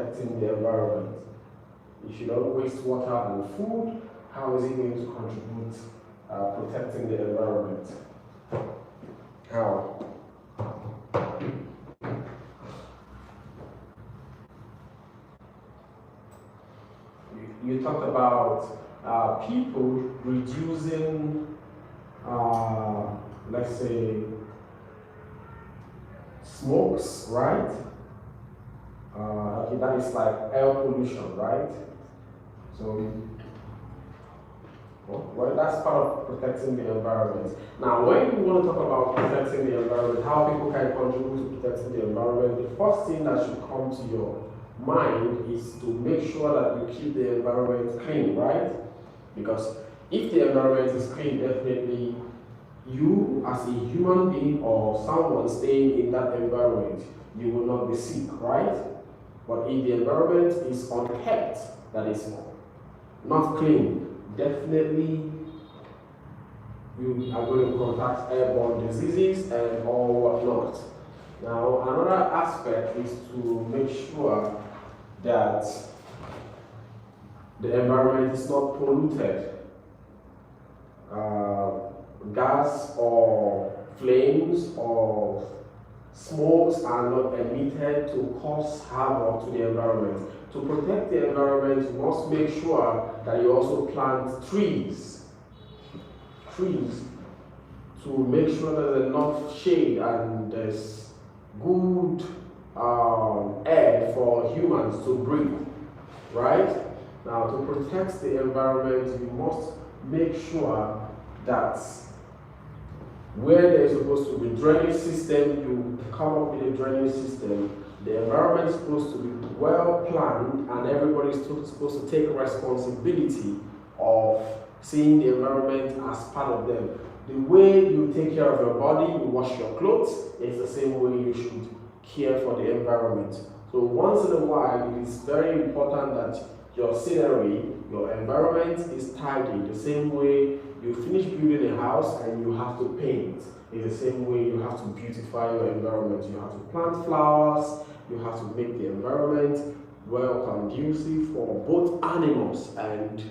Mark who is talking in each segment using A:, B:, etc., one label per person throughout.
A: protecting the environment? If you don't waste water and food, how is it going to contribute protecting the environment? How? You talked about people reducing, let's say, smokes, right? Okay, that is like air pollution, right? So, well, that's part of protecting the environment. Now, when you want to talk about protecting the environment, how people can contribute to protecting the environment, the first thing that should come to your mind is to make sure that you keep the environment clean, right? Because if the environment is clean, definitely you as a human being or someone staying in that environment, you will not be sick, right? But if the environment is unkept, that is not clean, definitely you are going to contact airborne diseases and all whatnot. Now, another aspect is to make sure that the environment is not polluted. Gas or flames or smokes are not emitted to cause havoc to the environment. To protect the environment, you must make sure that you also plant trees to make sure there's enough shade and there's good air for humans to breathe, right? Now, to protect the environment, you must make sure that where there is supposed to be drainage system, you come up with a drainage system. The environment is supposed to be well planned, and everybody is supposed to take responsibility of seeing the environment as part of them. The way you take care of your body, you wash your clothes, is the same way you should care for the environment. So once in a while, it is very important that your scenery, your environment is tidy. The same way you finish building a house and you have to paint. It's the same way you have to beautify your environment. You have to plant flowers, you have to make the environment well conducive for both animals and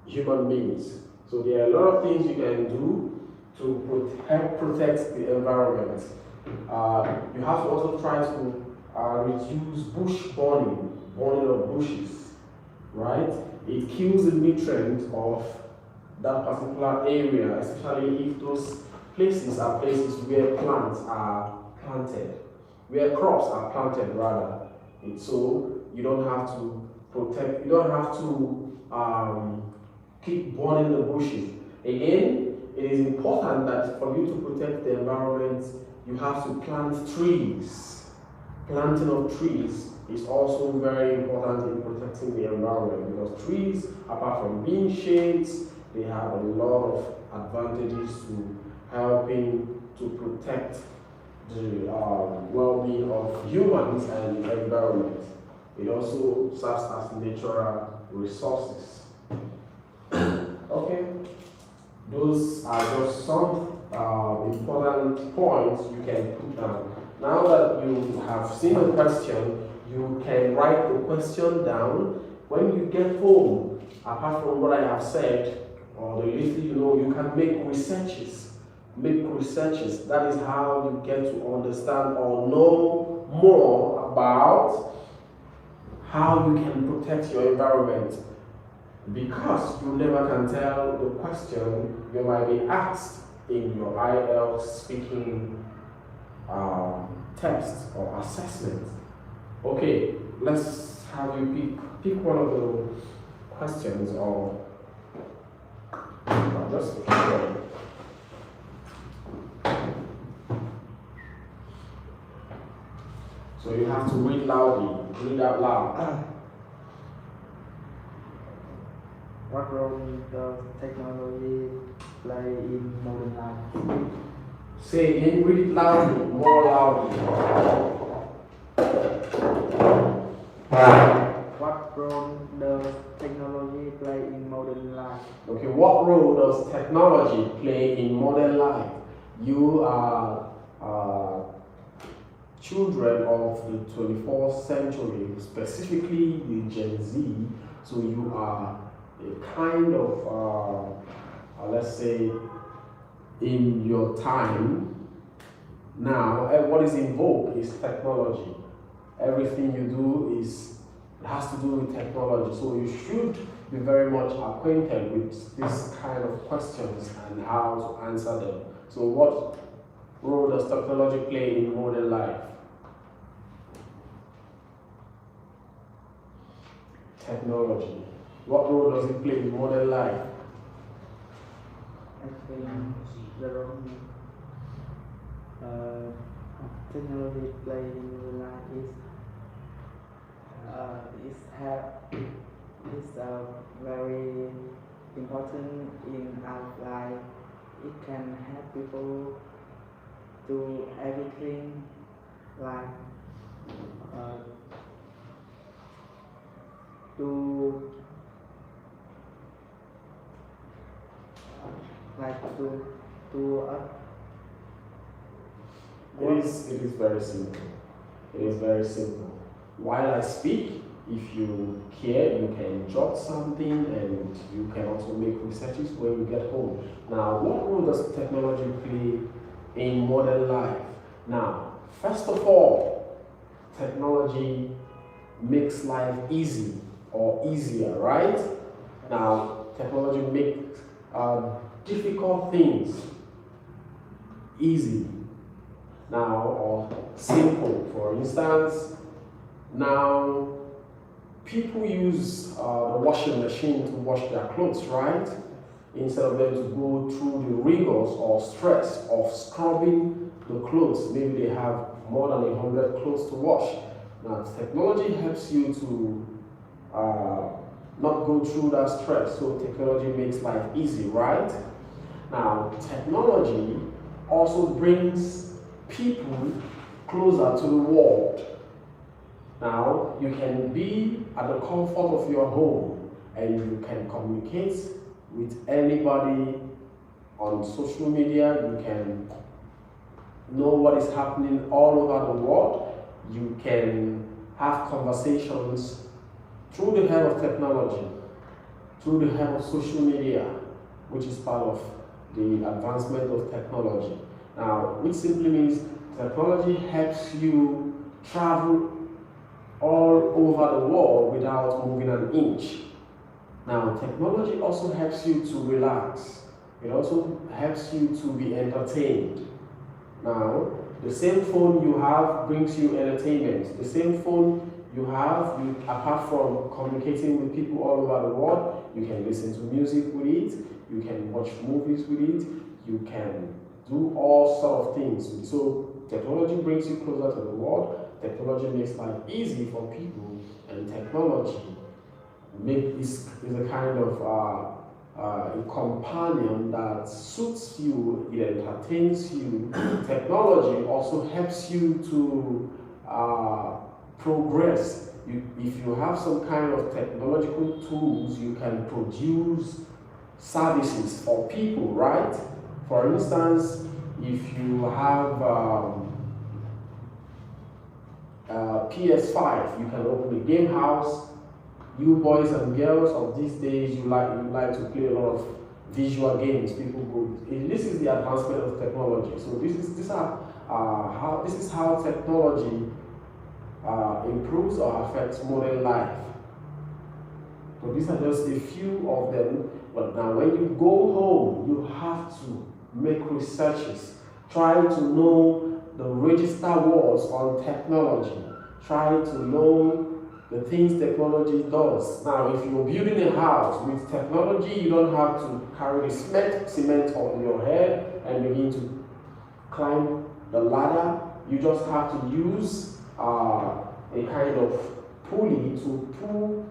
A: human beings. So there are a lot of things you can do to help protect the environment. You have to also try to reduce bush burning of bushes, right? It kills the nutrients of that particular area, especially if those places are places where plants are planted, where crops are planted rather. And so you don't have to protect, you don't have to keep burning the bushes. Again, it is important that for you to protect the environment, you have to plant trees. Planting of trees is also very important in protecting the environment, because trees, apart from being shades, they have a lot of advantages to helping to protect the well-being of humans and the environment. It also serves as natural resources. Okay, those are just some important points you can put down. Now that you have seen the question, you can write the question down. When you get home, apart from what I have said, or the little you know, you can make researches. That is how you get to understand or know more about how you can protect your environment. Because you never can tell the question you might be asked in your Ielts speaking test or assessment. Okay, let's have you pick one of the questions or just so you have to read out loud.
B: What role does technology play in modern life?
A: Say again, read it loudly, more loudly.
B: What role does technology play in modern life?
A: Okay, what role does technology play in modern life? You are children of the 24th century, specifically the Gen Z. So you are a kind of, let's say, in your time now, what is in vogue is technology. Everything you do has to do with technology. So you should be very much acquainted with this kind of questions and how to answer them. So what role does technology play in modern life? Technology. What role does it play in modern life?
B: I think the role technology play in the life is very important in our life. It can help people do everything like uh, to us.
A: It is very simple. It is very simple. While I speak, if you care, you can jot something and you can also make researches when you get home. Now, what role does technology play in modern life? Now, first of all, technology makes life easy or easier, right? Now, technology makes difficult things easy now or simple. For instance, now people use the washing machine to wash their clothes, right? Instead of them to go through the rigors or stress of scrubbing the clothes. Maybe they have more than 100 clothes to wash. Now, technology helps you to not go through that stress. So technology makes life easy, right? Now, technology also brings people closer to the world. Now, you can be at the comfort of your home and you can communicate with anybody on social media. You can know what is happening all over the world. You can have conversations through the help of technology, through the help of social media, which is part of the advancement of technology. Now, which simply means technology helps you travel all over the world without moving an inch. Now, technology also helps you to relax. It also helps you to be entertained. Now, the same phone you have brings you entertainment. The same phone you have, apart from communicating with people all over the world, you can listen to music with it, you can watch movies with it, you can do all sort of things. So technology brings you closer to the world. Technology makes life easy for people, and technology is a kind of a companion that suits you, it entertains you. Technology also helps you to progress. If you have some kind of technological tools, you can produce services for people, right? For instance, if you have PS5, you can open a game house. You boys and girls of these days, you like to play a lot of visual games. People go. This is the advancement of technology. So this is how technology improves or affects modern life. So these are just a few of them. But now, when you go home, you have to make researches. Try to know the register words on technology. Try to know the things technology does. Now, if you're building a house with technology, you don't have to carry the cement on your head and begin to climb the ladder. You just have to use a kind of pulley to pull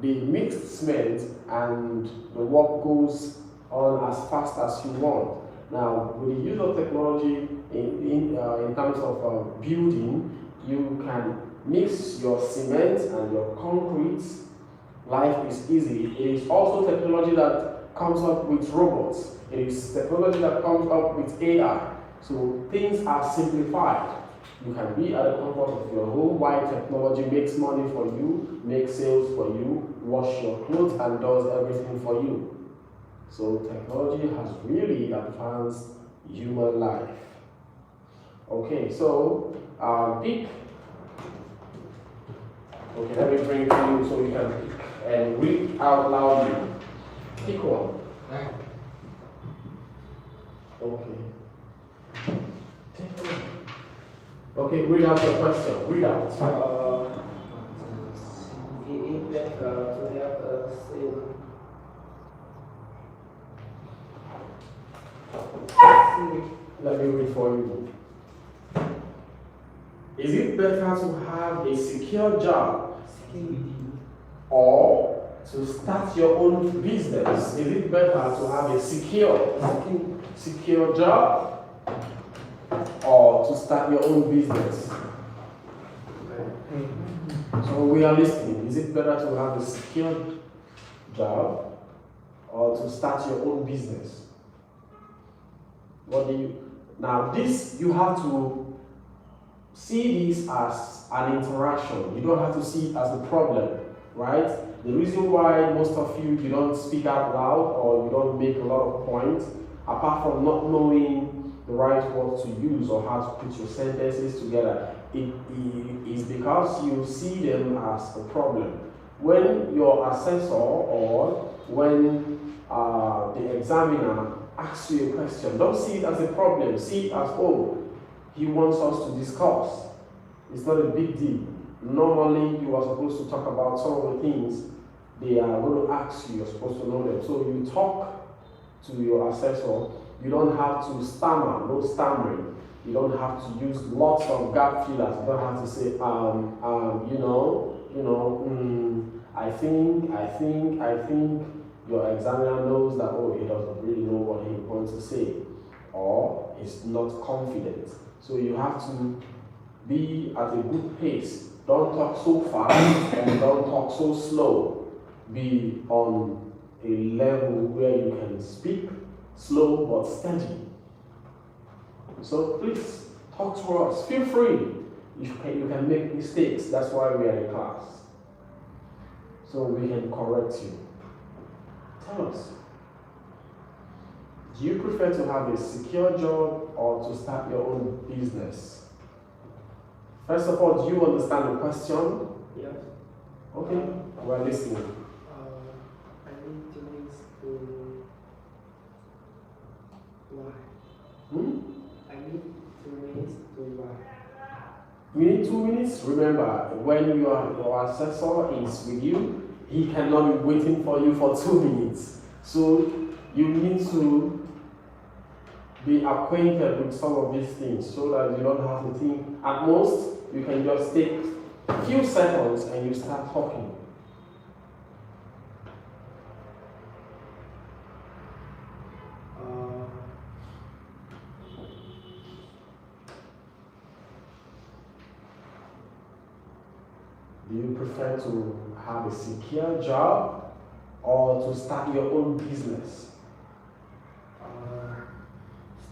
A: the mixed cement, and the work goes on as fast as you want. Now, with the use of technology in terms of building, you can mix your cement and your concrete. Life is easy. It is also technology that comes up with robots. It is technology that comes up with AI. So things are simplified. You can be at the comfort of your home while technology makes money for you, makes sales for you, wash your clothes, and does everything for you. So technology has really advanced human life. Okay, so pick. Okay, let me bring it to you so you can pick and read out loudly. Pick one. Okay. Okay, read out your question. Read out.
B: It is better to have a sim.
A: Let me read for you. Is it better to have a secure job or to start your own business? Is it better to have a secure job or to start your own business? So we are listening. Is it better to have a secure job or to start your own business? What do you now? This you have to see this as an interaction. You don't have to see it as a problem, right? The reason why most of you don't speak out loud or you don't make a lot of points, apart from not knowing the right words to use or how to put your sentences together, it is because you see them as a problem. When your assessor or when the examiner asks you a question, don't see it as a problem. See it as, oh, he wants us to discuss. It's not a big deal. Normally, you are supposed to talk about some of the things they are going to ask you. You're supposed to know them. So you talk to your assessor. You don't have to stammer, no stammering. You don't have to use lots of gap fillers. You don't have to say, I think. Your examiner knows that, oh, he doesn't really know what he wants to say, or he's not confident. So you have to be at a good pace. Don't talk so fast and don't talk so slow. Be on a level where you can speak slow but steady. So please talk to us. Feel free. You can make mistakes. That's why we are in class. So we can correct you. Tell us. Do you prefer to have a secure job or to start your own business? First of all, do you understand the question?
B: Yes.
A: Okay, we're listening.
B: I need 2 weeks to why? I need 2 minutes to why?
A: You need 2 minutes. Remember, when your assessor is with you, he cannot be waiting for you for 2 minutes. So you need to be acquainted with some of these things so that you don't have to think. At most, you can just take a few seconds and you start talking. Do you prefer to have a secure job or to start your own business?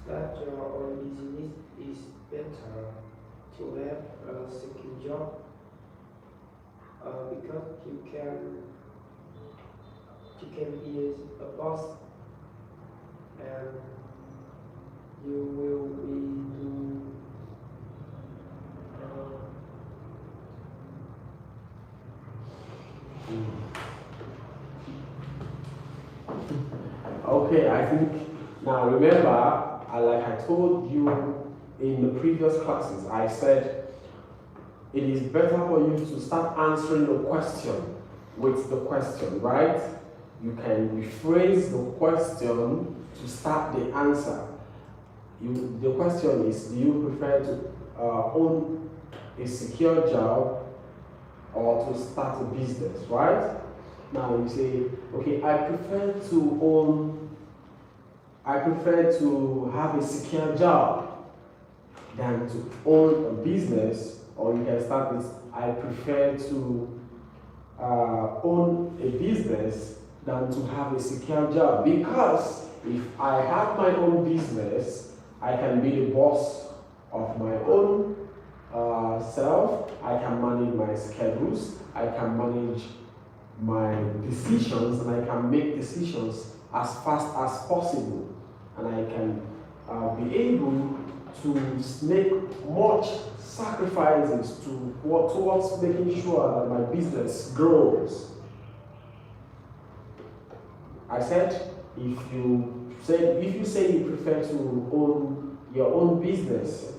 B: Start your own business is better to have a secure job because you can be a boss and you will be doing
A: Okay, I think now remember, like I told you in the previous classes, I said it is better for you to start answering the question with the question, right? You can rephrase the question to start the answer. The question is, do you prefer to own a secure job or to start a business, right? Now you say, okay, I prefer to have a secure job than to own a business, or you can start with, I prefer to own a business than to have a secure job, because if I have my own business, I can be the boss of my own self, I can manage my schedules, I can manage my decisions, and I can make decisions as fast as possible, and I can be able to make much sacrifices towards making sure that my business grows. I said, if you say you prefer to own your own business,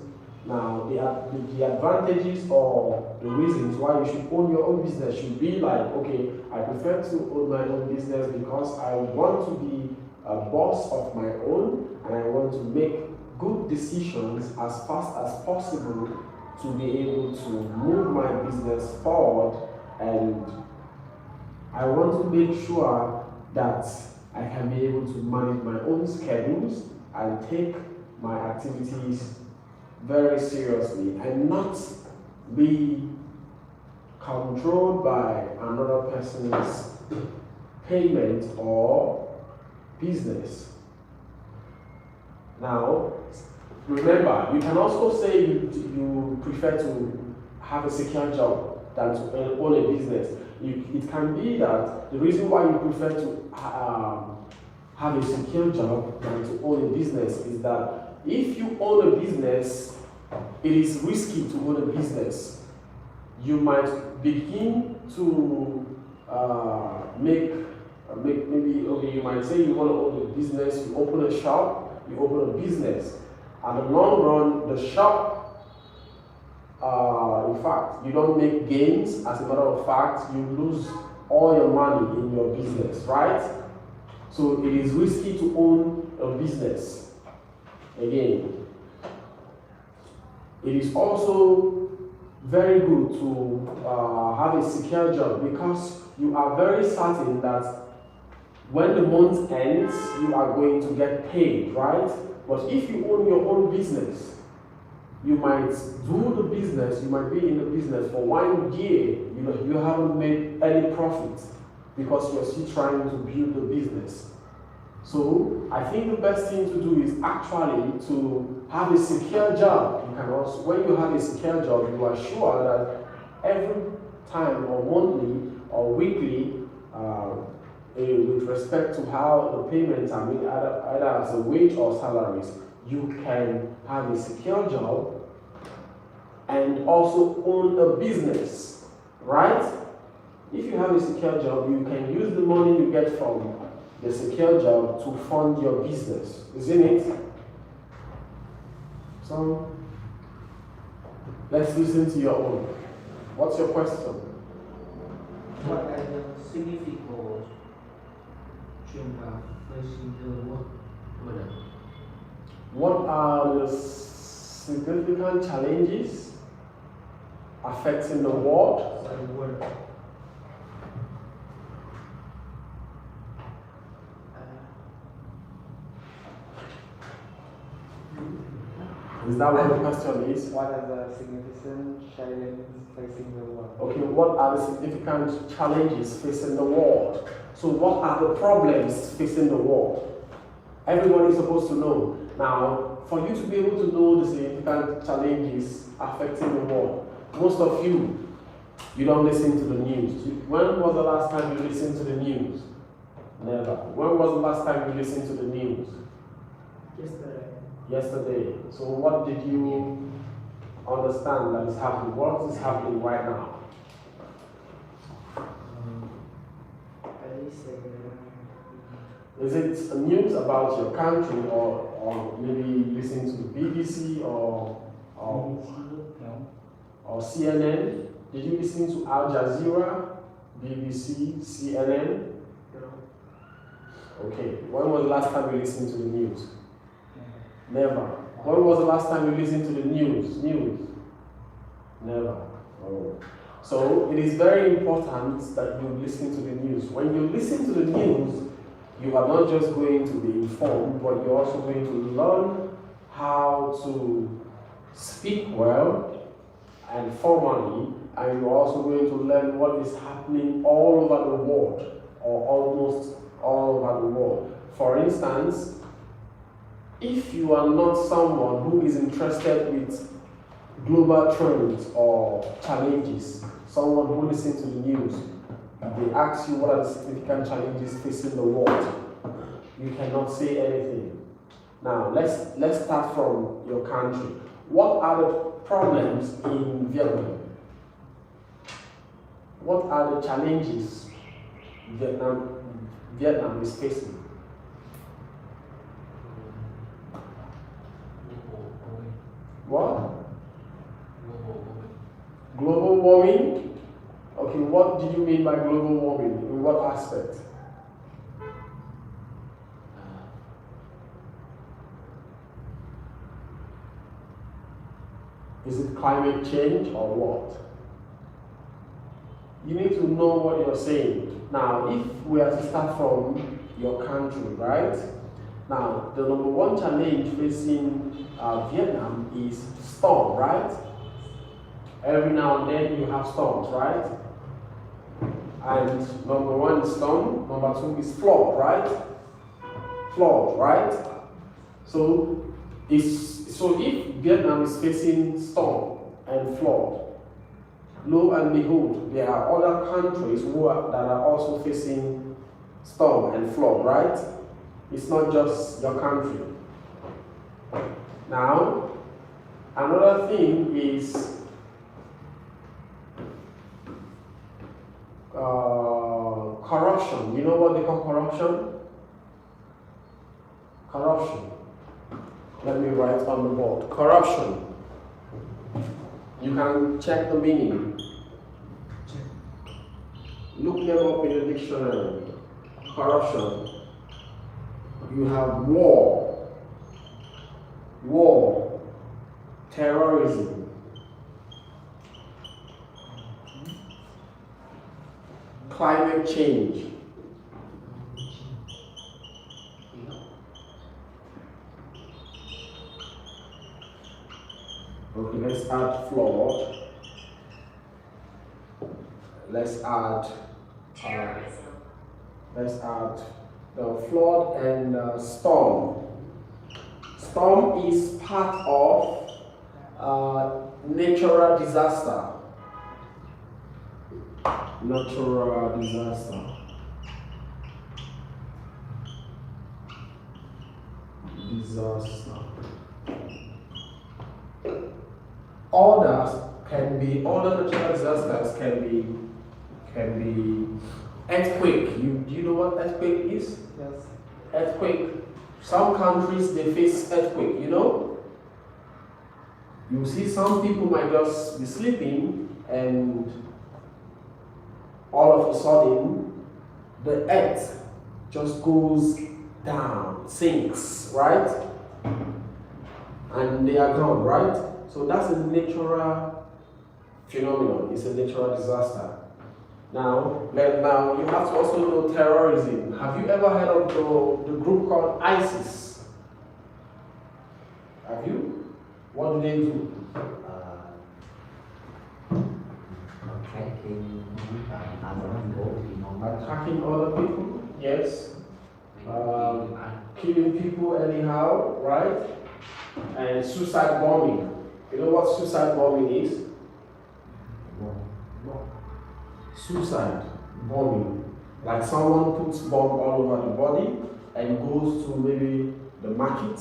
A: now the advantages or the reasons why you should own your own business should be like, okay, I prefer to own my own business because I want to be a boss of my own, and I want to make good decisions as fast as possible to be able to move my business forward, and I want to make sure that I can be able to manage my own schedules and take my activities very seriously and not be controlled by another person's payment or business. Now, remember, you can also say you prefer to have a secure job than to own a business. It can be that the reason why you prefer to have a secure job than to own a business is that if you own a business, it is risky to own a business. You might begin to maybe, okay, you might say you want to own a business, you open a shop, you open a business. At the long run, the shop, in fact, you don't make gains. As a matter of fact, you lose all your money in your business, right? So it is risky to own a business. Again, it is also very good to have a secure job because you are very certain that when the month ends, you are going to get paid, right? But if you own your own business, you might do the business, you might be in the business for 1 year, you haven't made any profit because you're still trying to build the business. So I think the best thing to do is actually to have a secure job. You can also, when you have a secure job, you are sure that every time or monthly or weekly, with respect to how the payments are made, either as a wage or salaries, you can have a secure job and also own a business, right? If you have a secure job, you can use the money you get from the secure job to fund your business, isn't it? So, let's listen to your own. What's your question?
B: What are the significant changes facing the world?
A: What are the significant challenges affecting the world? Is that what the question is?
B: What are the significant challenges facing the world?
A: Okay, what are the significant challenges facing the world? So what are the problems facing the world? Everybody is supposed to know. Now, for you to be able to know the significant challenges affecting the world, most of you don't listen to the news. When was the last time you listened to the news? Never. When was the last time you listened to the news? Yesterday. So what did you understand that is happening? What is happening right now? Is it news about your country or maybe listening to the BBC or CNN? Did you listen to Al Jazeera, BBC, CNN?
B: No.
A: Okay. When was the last time you listened to the news? Never. When was the last time you listened to the news? Never. Oh. So it is very important that you listen to the news. When you listen to the news, you are not just going to be informed, but you're also going to learn how to speak well and formally, and you're also going to learn what is happening all over the world, or almost all over the world. For instance, if you are not someone who is interested with global trends or challenges. Someone who listens to the news, they ask you what are the significant challenges facing the world. You cannot say anything. Now let's start from your country. What are the problems in Vietnam? What are the challenges Vietnam is facing? What? Global warming? Okay, what do you mean by global warming? In what aspect? Is it climate change or what? You need to know what you're saying. Now, if we are to start from your country, right? Now, the number one challenge facing Vietnam is storm, right? Every now and then you have storms, right? And number one is storm, number two is flood, right? Flood, right? So if Vietnam is facing storm and flood, lo and behold, there are other countries that are also facing storm and flood, right? It's not just your country. Now, another thing is corruption. You know what they call corruption? Corruption. Let me write on the board. Corruption. You can check the meaning. Look them up in the dictionary. Corruption. You have war, terrorism, climate change, okay, let's add flood, let's add the flood and storm. Storm is part of natural disaster. Natural disaster. Other natural disasters can be earthquake. Do you know what earthquake is?
B: Yes.
A: Earthquake. Some countries they face earthquake, you know? You see some people might just be sleeping and all of a sudden the earth just goes down, sinks, right? And they are gone, right? So that's a natural phenomenon, it's a natural disaster. Now you have to also know terrorism. Have you ever heard of the group called ISIS? Have you? What do they do? Attacking other people, yes. Killing people anyhow, right? And suicide bombing. You know what suicide bombing is? Suicide bombing. Like someone puts bomb all over the body and goes to maybe the market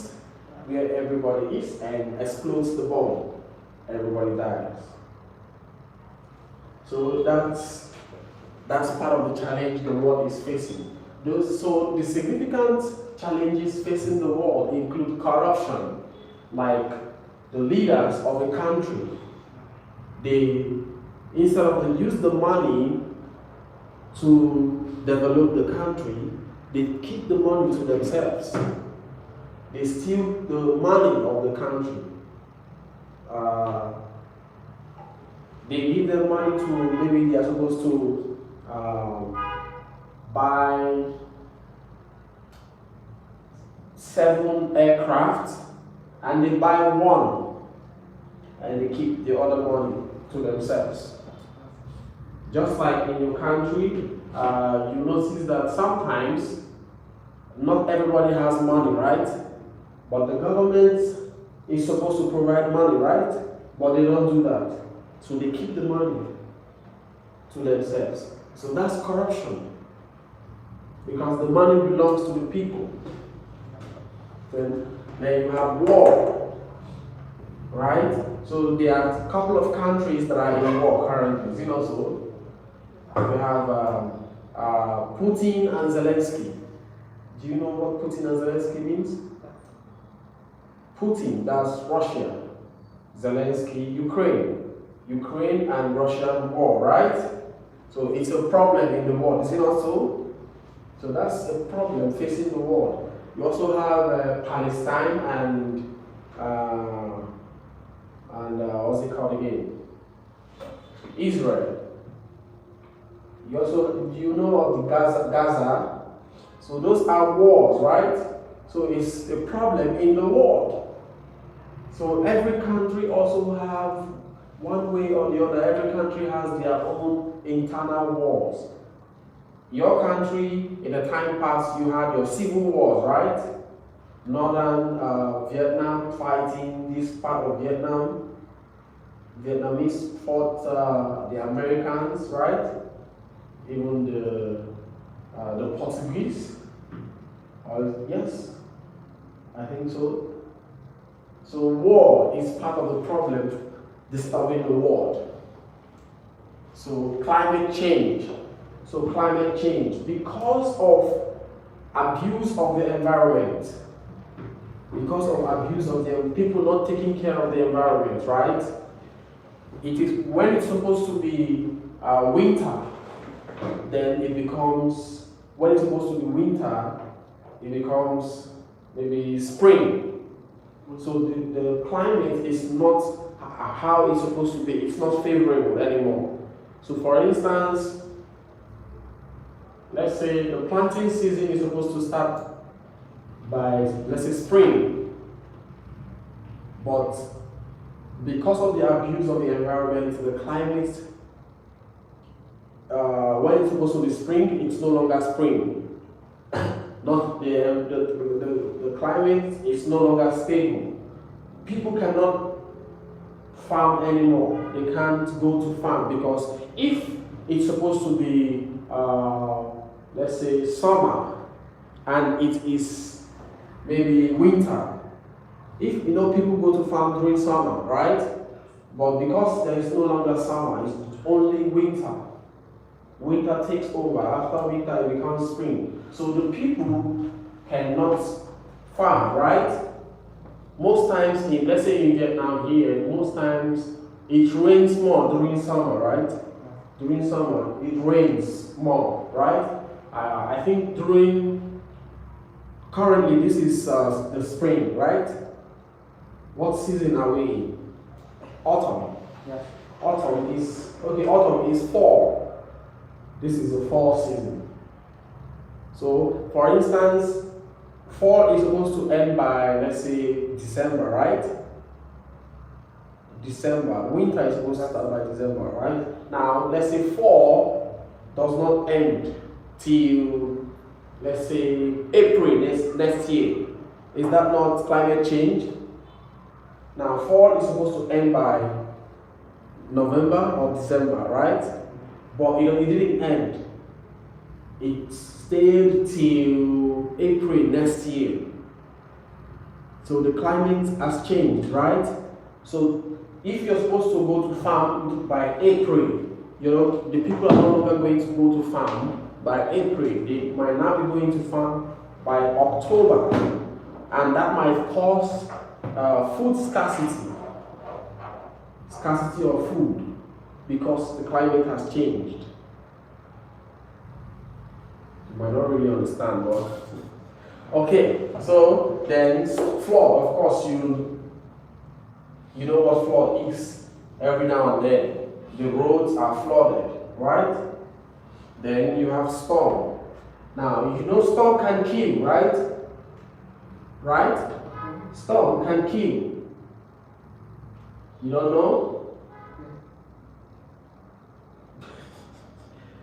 A: where everybody is and explodes the bomb. Everybody dies. So that's part of the challenge the world is facing. So the significant challenges facing the world include corruption, like the leaders of a country, instead of they use the money to develop the country, they keep the money to themselves. They steal the money of the country. They give them money to, maybe they are supposed to buy 7 aircraft and they buy 1 and they keep the other money to themselves. Just like in your country, you notice that sometimes not everybody has money, right? But the government is supposed to provide money, right? But they don't do that. So they keep the money to themselves. So that's corruption. Because the money belongs to the people. Then you have war. Right? So there are a couple of countries that are in war currently. Is it not so? We have Putin and Zelensky. Do you know what Putin and Zelensky means? Putin, that's Russia. Zelensky, Ukraine. Ukraine and Russian war, right? So it's a problem in the world, is it not so? So that's a problem facing the world. You also have Palestine and what's it called again? Israel. Do you know of the Gaza? So those are wars, right? So it's a problem in the world. So every country also have, one way or the other, every country has their own internal wars. Your country, in the time past, you had your civil wars, right? Northern Vietnam fighting this part of Vietnam. Vietnamese fought the Americans, right? Even the Portuguese. Yes, I think so. So war is part of the problem disturbing the world. So climate change. Because of abuse of the environment. Because of abuse of the people not taking care of the environment, right? It is when it's supposed to be winter, then it becomes, when it's supposed to be winter, it becomes maybe spring. So the climate is not how it's supposed to be. It's not favorable anymore. So for instance, let's say the planting season is supposed to start by, let's say, spring. But because of the abuse of the environment, the climate, when it's supposed to be spring, it's no longer spring. Not the climate is no longer stable. People cannot farm anymore. They can't go to farm because if it's supposed to be, let's say, summer, and it is maybe winter. If people go to farm during summer, right? But because there is no longer summer, it's only winter. Winter takes over. After winter, it becomes spring. So the people cannot farm, right? Most times, let's say in Vietnam here, most times it rains more during summer, right? During summer, it rains more, right? I think currently this is the spring, right? What season are we in? Autumn.
B: Yes.
A: Autumn is fall. This is the fall season. So, for instance, fall is supposed to end by, let's say, December, right? December. Winter is supposed to start by December, right? Now, let's say fall does not end till, let's say, April next year. Is that not climate change? Now, fall is supposed to end by November or December, right? But it didn't end. It stayed till April next year. So the climate has changed, right? So if you're supposed to go to farm by April, the people are no longer going to go to farm by April. They might now be going to farm by October. And that might cause food scarcity of food, because the climate has changed. You might not really understand, but okay. So then flood, of course, you know what flood is. Every now and then the roads are flooded, right? Then you have storm. Now storm can kill, right? Right? Storm can kill. You don't know?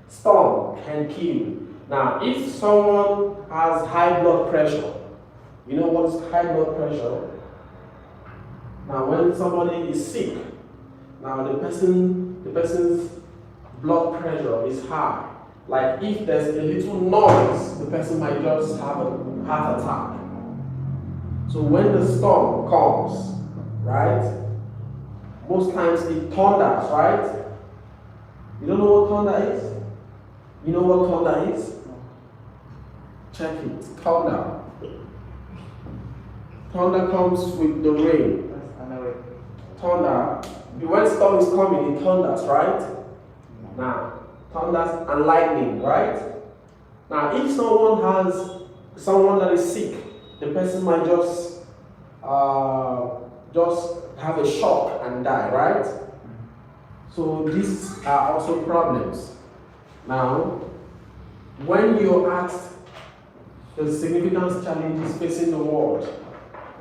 A: Storm can kill. Now, if someone has high blood pressure, you know what is high blood pressure? Now, when somebody is sick, Now the person's blood pressure is high. Like if there's a little noise, the person might just have a heart attack. So when the storm comes, right? Most times it thunders, right? You don't know what thunder is? You know what thunder is? Check it. Thunder. Thunder comes with the rain. Thunder. When storm is coming, it thunders, right? Now, thunders and lightning, right? Now, if someone has someone that is sick, the person might just have a shock and die, right? So these are also problems. Now, when you're asked the significant challenges facing the world,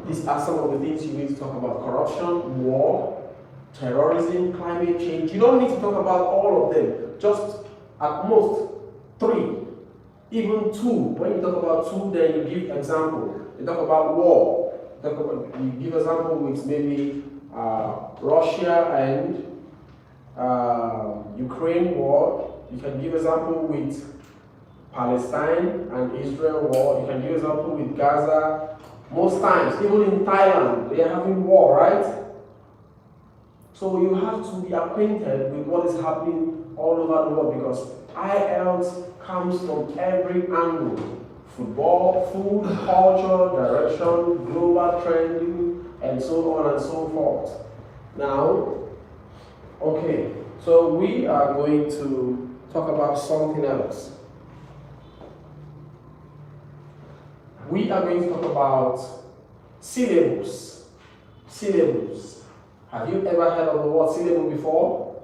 A: these are some of the things you need to talk about: corruption, war, terrorism, climate change. You don't need to talk about all of them, just at most 3, even 2. When you talk about 2, then you give example. You talk about war, you give example with maybe Russia and Ukraine war. You can give example with Palestine and Israel war. You can give example with Gaza. Most times, even in Thailand, they are having war, right? So you have to be acquainted with what is happening all over the world, because Ielts comes from every angle: football, food, culture, direction, global trending, and so on and so forth. Now, okay, so we are going to talk about something else. We are going to talk about syllables. Syllables. Have you ever heard of the word syllable before?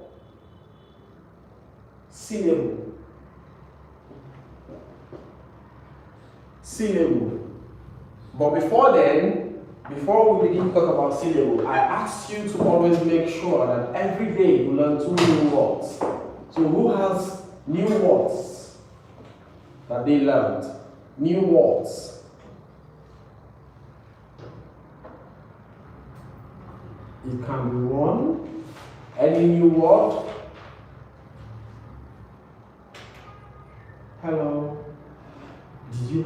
A: Syllable. Syllable. But before we begin to talk about syllable, I ask you to always make sure that every day you learn 2 new words. So who has new words that they learned? New words. It can be one. Any new word? Hello. Did you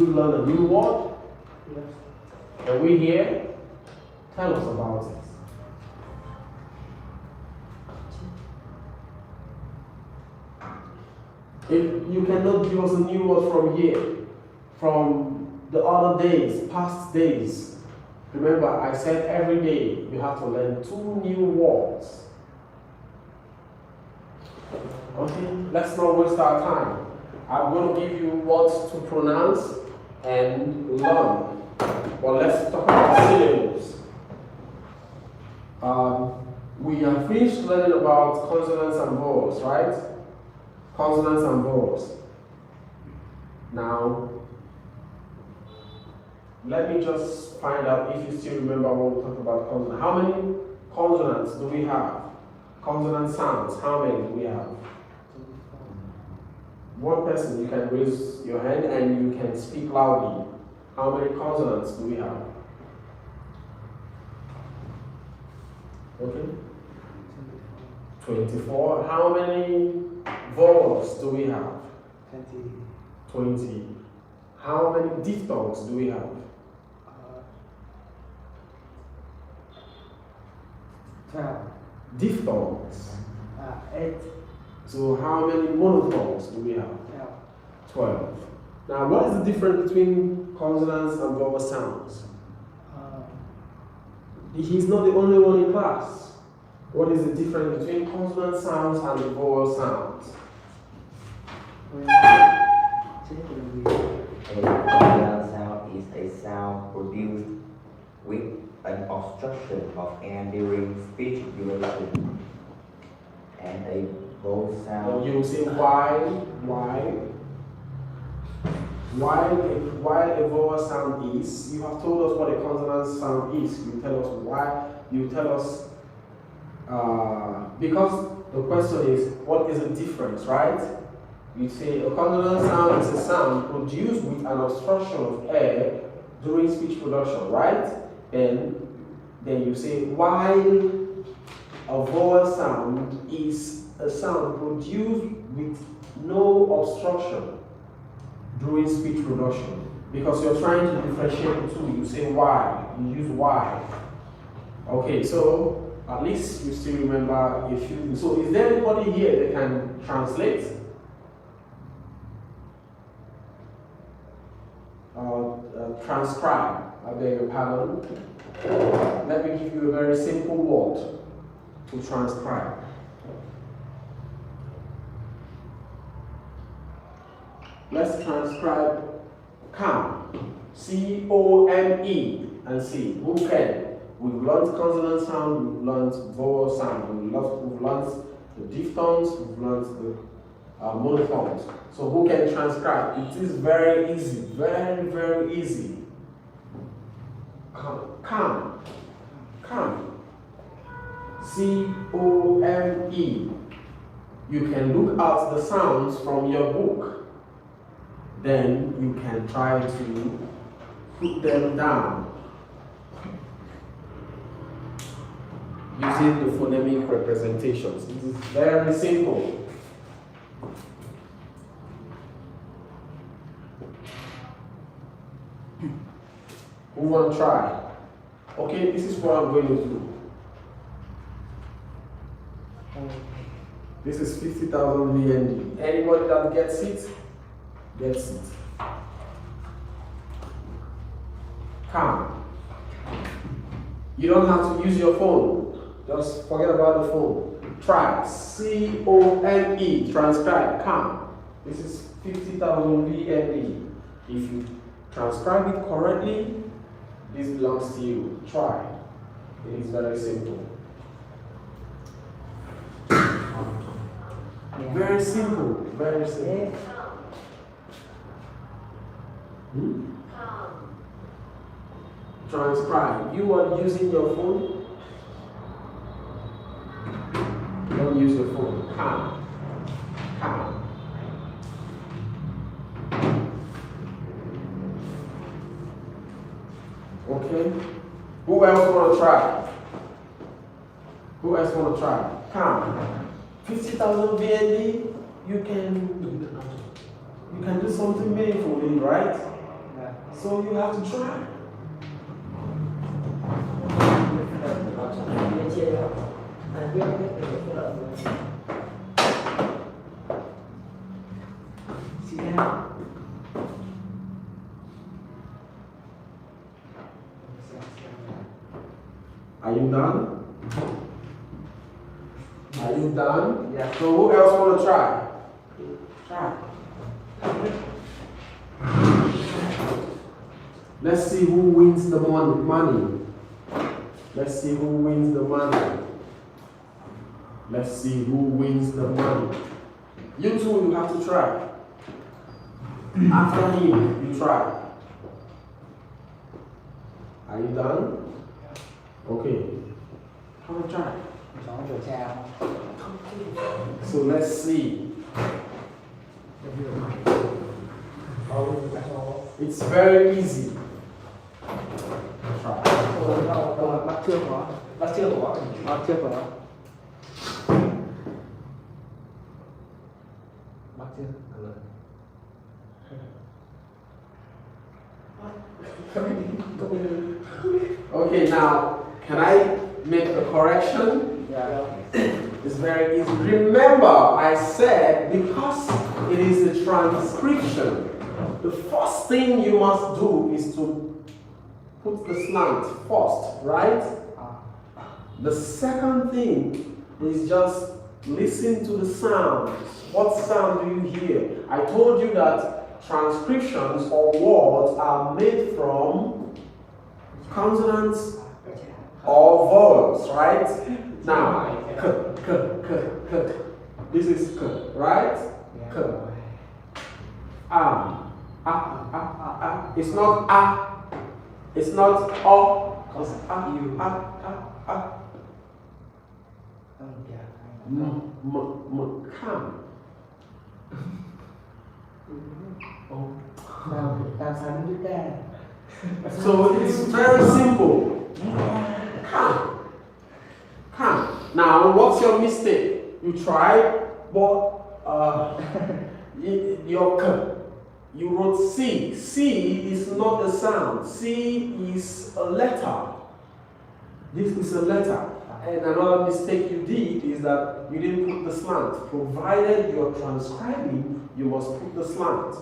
A: learn a new word?
B: Yes.
A: Are we here? Tell us about it. If you cannot give us a new word from here, from the other days, past days, remember I said every day you have to learn 2 new words. Okay, let's not waste our time. I'm going to give you words to pronounce and learn. But let's talk about syllables. We have finished learning about consonants and vowels, right? Consonants and vowels. Now, let me just find out if you still remember when we talked about consonants. How many consonants do we have? Consonant sounds, how many do we have? One person, you can raise your hand and you can speak loudly. How many consonants do we have? Okay. 24. How many vowels do we have? 20. How many diphthongs do we have?
B: 12.
A: Diphthongs.
B: 8.
A: So how many monophthongs do we have? 12. Now, what is the difference between consonants and vowel sounds? He's not the only one in class. What is the difference between consonant sounds and vowel sounds?
C: A consonant sound is a sound produced with an obstruction of air during speech duration, and a vowel sound.
A: You say why? While a vowel sound is, you have told us what a consonant sound is. You tell us why. You tell us because the question is, what is the difference, right? You say a consonant sound is a sound produced with an obstruction of air during speech production, right? And then you say while a vowel sound is a sound produced with no obstruction during speech production. Because you're trying to differentiate the two, you say Y, you use Y. Okay, so at least you still remember a few things. So is there anybody here that can translate? Transcribe, I beg your pardon. Let me give you a very simple word to transcribe. Let's transcribe come. C-O-M-E and see. Who can? We've learned consonant sound, we've learned vowel sound, we've learned the diphthongs, we've learned the monophthongs. So who can transcribe? It is very easy, very, very easy. Come. C-O-M-E. You can look at the sounds from your book. Then you can try to put them down using the phonemic representations. It is very simple. Who want to try? Okay, this is what I'm going to do. This is 50,000 VND. Anybody that gets it, gets it. Come. You don't have to use your phone. Just forget about the phone. Try. C-O-M-E. Transcribe. Come. This is 50,000 VND. If you transcribe it correctly, this belongs to you. Try. It is very simple. Very simple. Very simple. Transcribe. You are using your phone? Don't use your phone. Come. Okay. Who else want to try? Who else want to try? Come. 50,000 VND. You can do something meaningful, right?
B: Yeah.
A: So you have to try. Are you done? Are you done?
B: Yeah.
A: So who else want to try? Try. Let's see who wins the money. Let's see who wins the money. Let's see who wins the money. You two, you have to try. After him, you try. Are you done? Okay. Come on, try. So let's see. It's very easy. Try.
B: Bắt chưa có. Bắt chưa có.
A: Okay, now can I make a correction?
B: Yeah.
A: It's very easy. Remember, I said because it is a transcription, the first thing you must do is to put the slant first, right? The second thing is just listen to the sounds. What sound do you hear? I told you that transcriptions or words are made from consonants or vowels, right? Now, k. This is k, right? K. It's not a. It's not o. It's a. Come. So it's very simple. Come. Now what's your mistake? You tried, but you wrote C. C is not a sound. C is a letter. This is a letter. And another mistake you did is that you didn't put the slant. Provided you're transcribing, you must put the slant.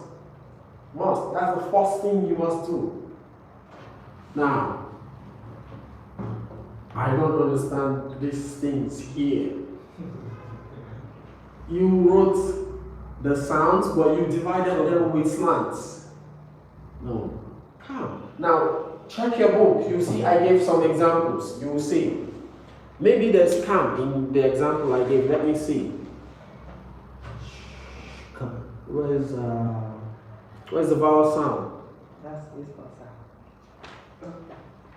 A: Must. That's the first thing you must do. Now, I don't understand these things here. You wrote the sounds, but you divided them with slants. No. How? Now, check your book. You see, I gave some examples. You will see. Maybe there's "come" in the example I gave. Let me see. Where's the vowel sound?
B: That's this vowel sound.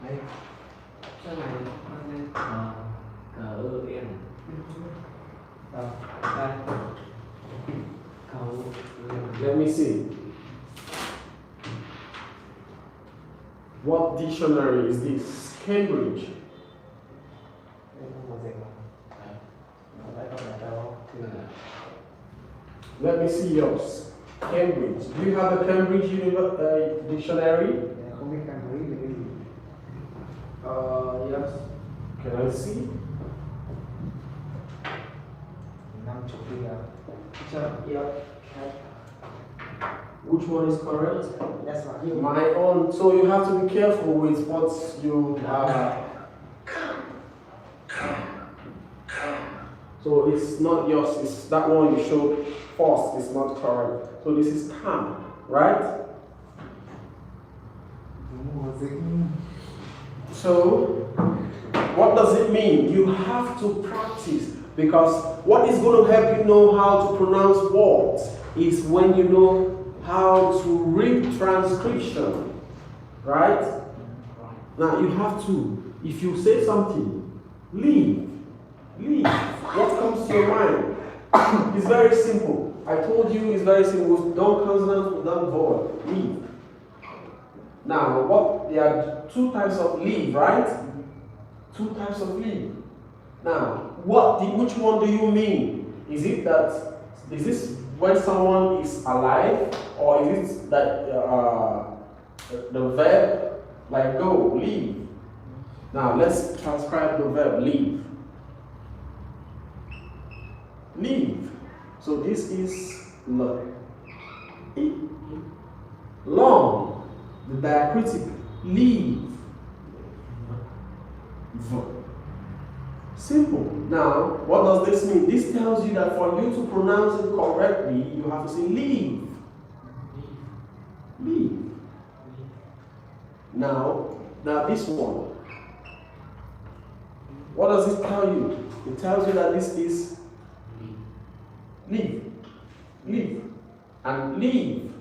D: Đây. Cái này nó lên cờ yên. Đây. Cầu.
A: Let me see. What dictionary is this? Cambridge. Let me see yours. Cambridge. Do you have a Cambridge dictionary?
B: Không biết Cambridge là cái gì? Yes.
A: Can I see?
C: 50 kia.
B: Yep.
A: Which one is correct?
B: That's right.
A: My own. So you have to be careful with what you So it's not yours. It's that one you showed first. It's not correct. So this is "come," right? So what does it mean? You have to practice, because what is going to help you know how to pronounce words is when you know how to read transcription, right? Now you have to, if you say something, leave. What comes to your mind? It's very simple. I told you it's very simple. Don't consonant, don't vowel. Leave. Now, there are two types of leave, right? Two types of leave. Now, which one do you mean? Is this when someone is alive, or is it that the verb like go, leave? Now, let's transcribe the verb leave. Leave. So this is long, the diacritic, leave. Simple. Now, what does this mean? This tells you that for you to pronounce it correctly, you have to say leave. Leave. Now this one. What does it tell you? It tells you that this is leave. Leave. And leave.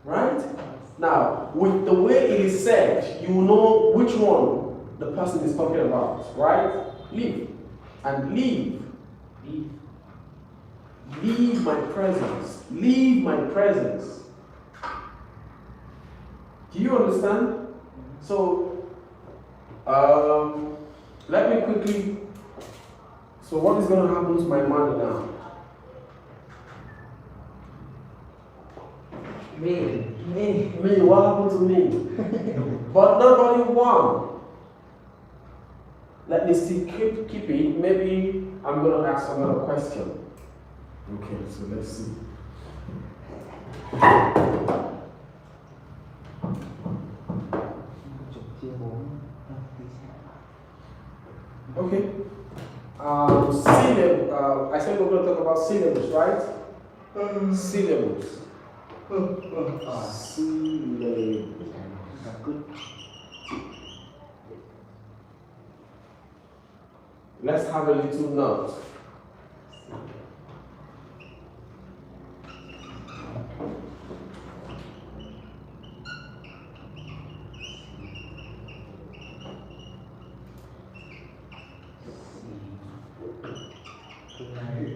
A: Right? Now, with the way it is said, you know which one the person is talking about. Right? Leave. And leave. Leave. Leave my presence. Leave my presence. Do you understand? So, let me quickly. So, what is going to happen to my money now? Me, what happened to me? But nobody won. Let me see, keep it. Maybe I'm going to ask another question. Okay, so let's see. Okay. I said we're going to talk about syllables, right? Syllables. Syllables. Good. Let's have a little note.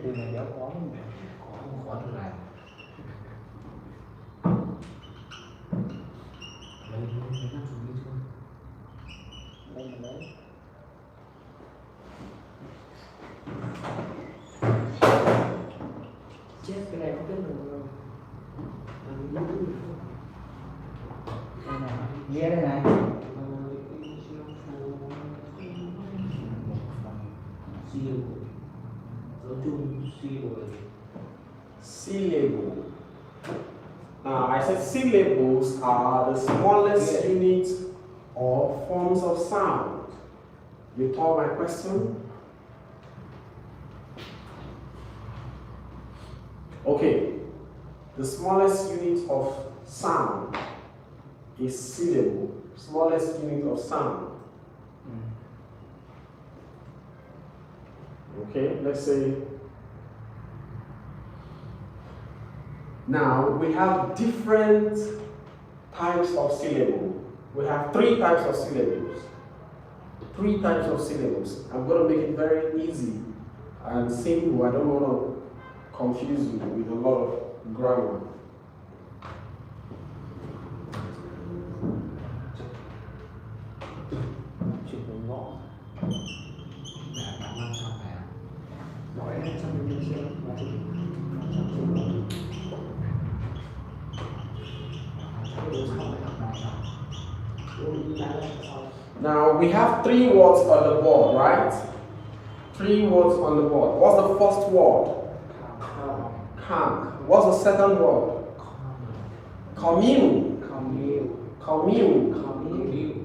C: Từ này béo khó không? Khó từ này. Lấy nó chuẩn bị chưa? Đây mà lấy. Nghĩa đây này.
A: Syllable. Now, I said syllables are the smallest units or forms of sound. You call my question? Okay. The smallest unit of sound is syllable. Smallest unit of sound. Okay, let's say. Now we have different types of syllable. We have 3 types of syllables. 3 types of syllables. I'm going to make it very easy and simple. I don't want to confuse you with a lot of grammar. Now we have 3 words on the board, right? 3 words on the board. What's the first word? Calm. What's the second word? Commune. Commune.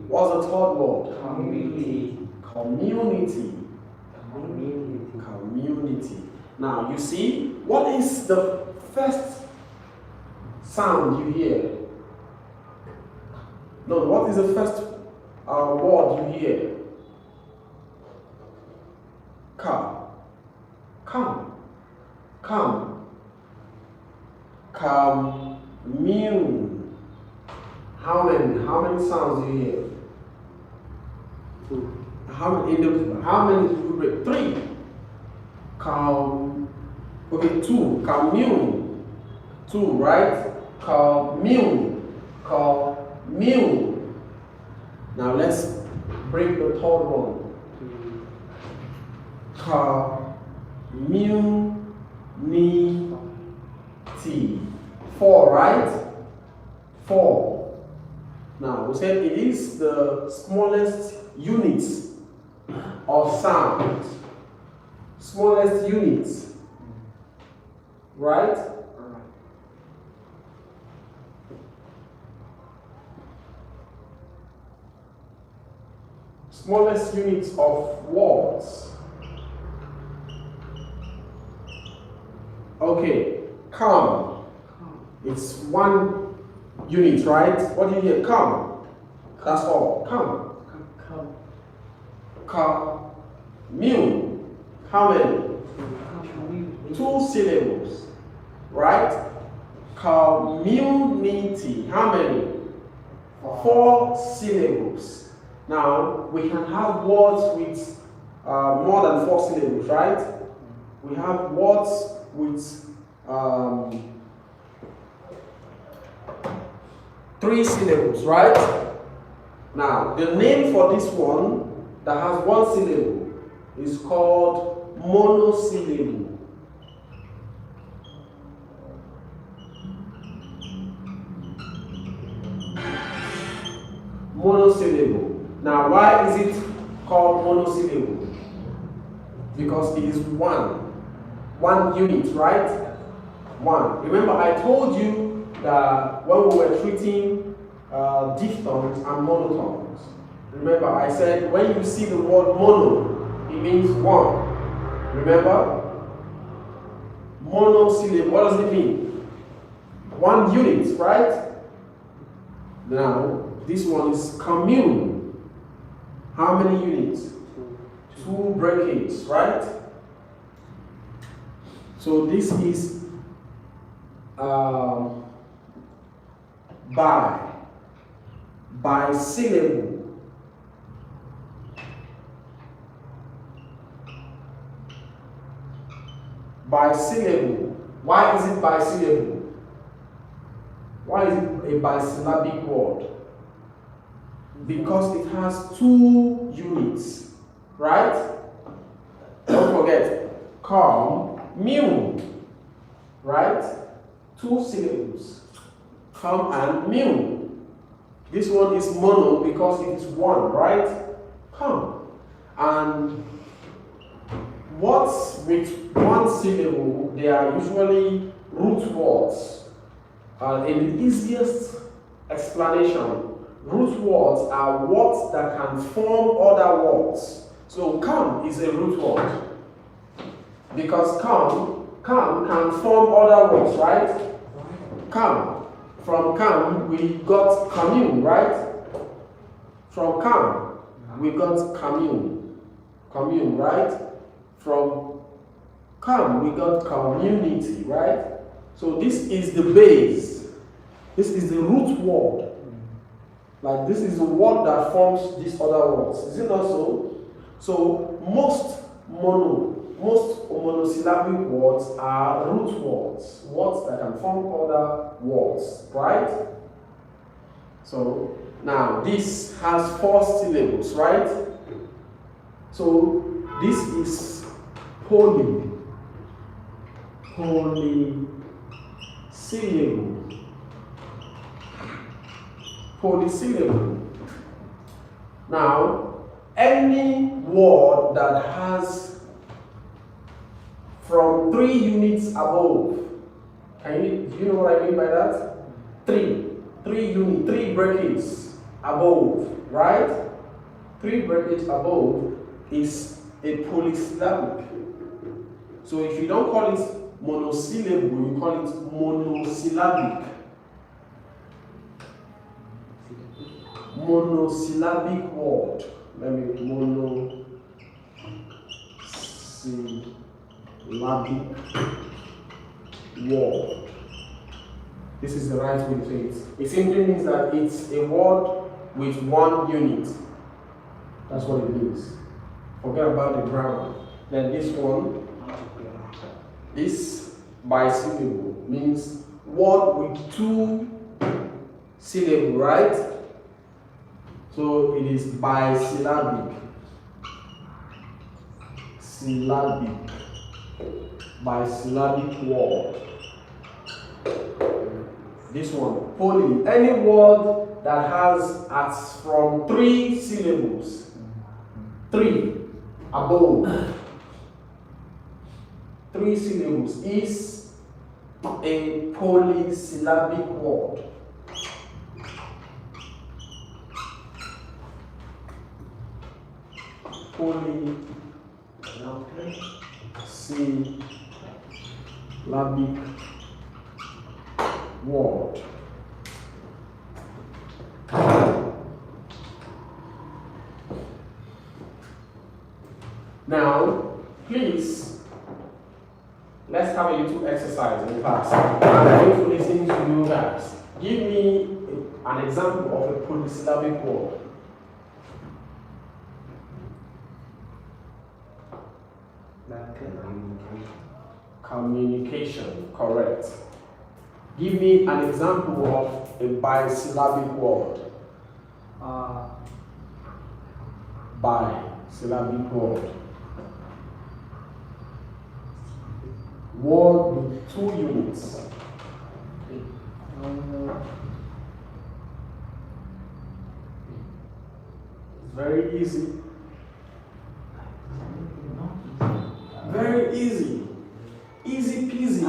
A: What's the third word? Community. Now you see, what is the first sound you hear? No, what is the first word you hear? Come. Commune. How many sounds do you hear?
B: 2.
A: How many do you break? 3. Okay, 2. Commune. 2, right? Commune. Now let's break the third one. Community. 4, right? 4. Now we said it is the smallest units of sound. Smallest units. Right? Smallest units of words. Okay, come. It's 1 unit, right? What do you hear? Come. That's all. Come. Commune. How many? 2 syllables. Right? Community. How many? 4 syllables. Now, we can have words with more than 4 syllables, right? We have words with 3 syllables, right? Now, the name for this one that has 1 syllable is called monosyllable. Monosyllable. Now, why is it called monosyllable? Because it is one unit, right? 1. Remember, I told you that when we were treating diphthongs and monotones, remember, I said when you see the word mono, it means 1. Remember? Monosyllable, what does it mean? 1 unit, right? Now, this one is commune. How many units? 2 brackets, right? So this is by syllable. By syllable. Why is it by syllable? Why is it a bisyllabic word? Because it has 2 units, right? Don't forget, commune, right? 2 syllables. Come and mu. This one is mono because it is one, right? Come. And words with one syllable, they are usually root words. In the easiest explanation, root words are words that can form other words. So come is a root word. Because come can form other words, right? Come. From come, we got commune, right? From come, we got commune. Commune, right? From come, we got community, right? So this is the base. This is the root word. Like this is the word that forms these other words. Is it not so? So most monosyllabic words are root words. Words that can form other words, right? So now this has 4 syllables, right? So this is polysyllable. Polysyllable. Now, any word that has from 3 units above, do you know what I mean by that? 3 units, 3 brackets above, right? 3 brackets above is a polysyllabic. So if you don't call it monosyllable, you call it monosyllabic. Monosyllabic word. Let me monosyllabic word. This is the right way to say it. It simply means that it's a word with 1 unit. That's what it means. Forget about the grammar. Then this one is bisyllable, means word with 2 syllables, right? So it is bisyllabic. Bisyllabic word. This one, poly. Any word that has as from 3 syllables, 3 above, 3 syllables is a polysyllabic word. Polysyllabic word. Now, please, let's have a little exercise in class. I'm going to listen to you guys. Give me an example of a polysyllabic word. Communication, correct. Give me an example of a bisyllabic word. Bisyllabic word. Word with 2 units. It's very easy. Very easy. Easy peasy.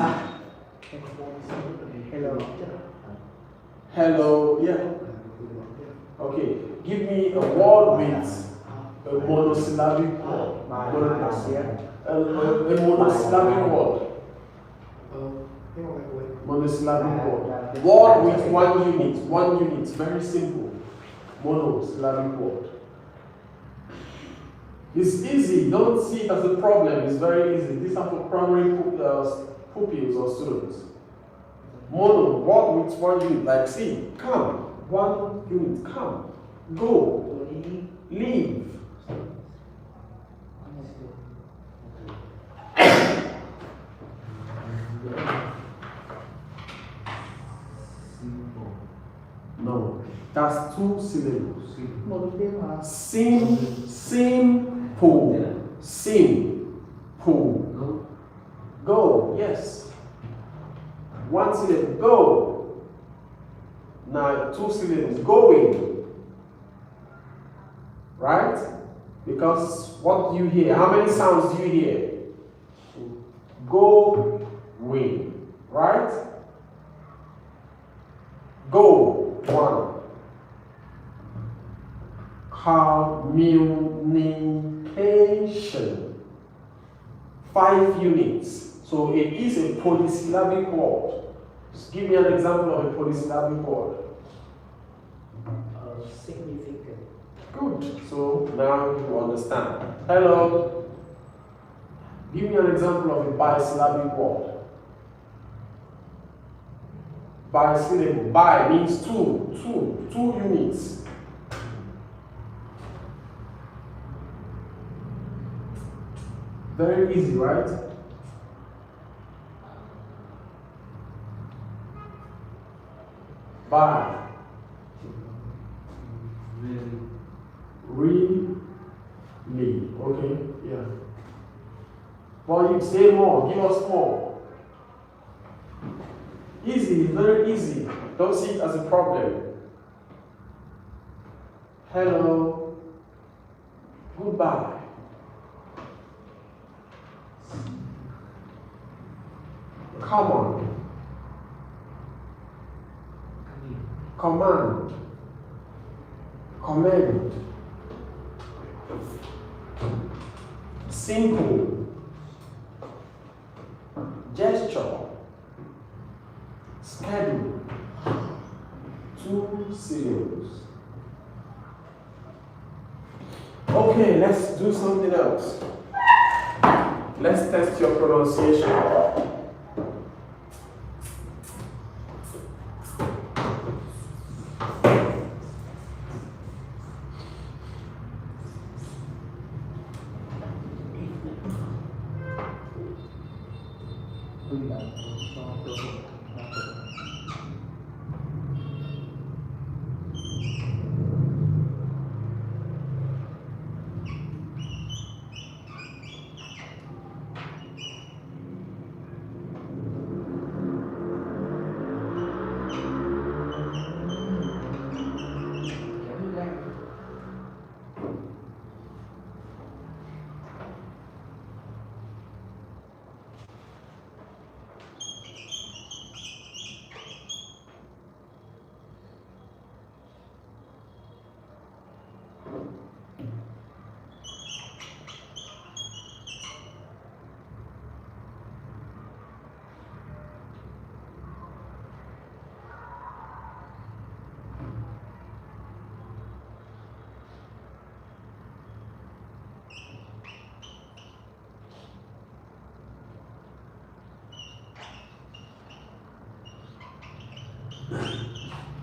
A: Hello, yeah. Okay, give me a word with a monosyllabic word. A monosyllabic word. Monosyllabic word. Word with 1 unit. 1 unit. Very simple. Monosyllabic word. It's easy. Don't see it as a problem. It's very easy. These are for primary pupils or students. Mono, word with 1 unit. Like, see, come. 1 unit. Come. Go. Leave. No, that's 2 syllables. Simple. Go, yes. 1 syllable, go. Now, 2 syllables. Going. Right? Because what do you hear? How many sounds do you hear? Go, win. Right? Go, 1. Communication, 5 units. So it is a polysyllabic word. Just give me an example of a polysyllabic word.
B: Significant.
A: Good. So now you understand. Hello. Give me an example of a bisyllabic word. Bisyllable. Bi means 2 units. Very easy, right? By. Really. Okay, yeah. Well, you say more. Give us more. Easy, very easy. Don't see it as a problem. Hello. Goodbye. Come on. Command. Comment. Simple. Gesture. Schedule. 2 syllables. Okay, let's do something else. Let's test your pronunciation.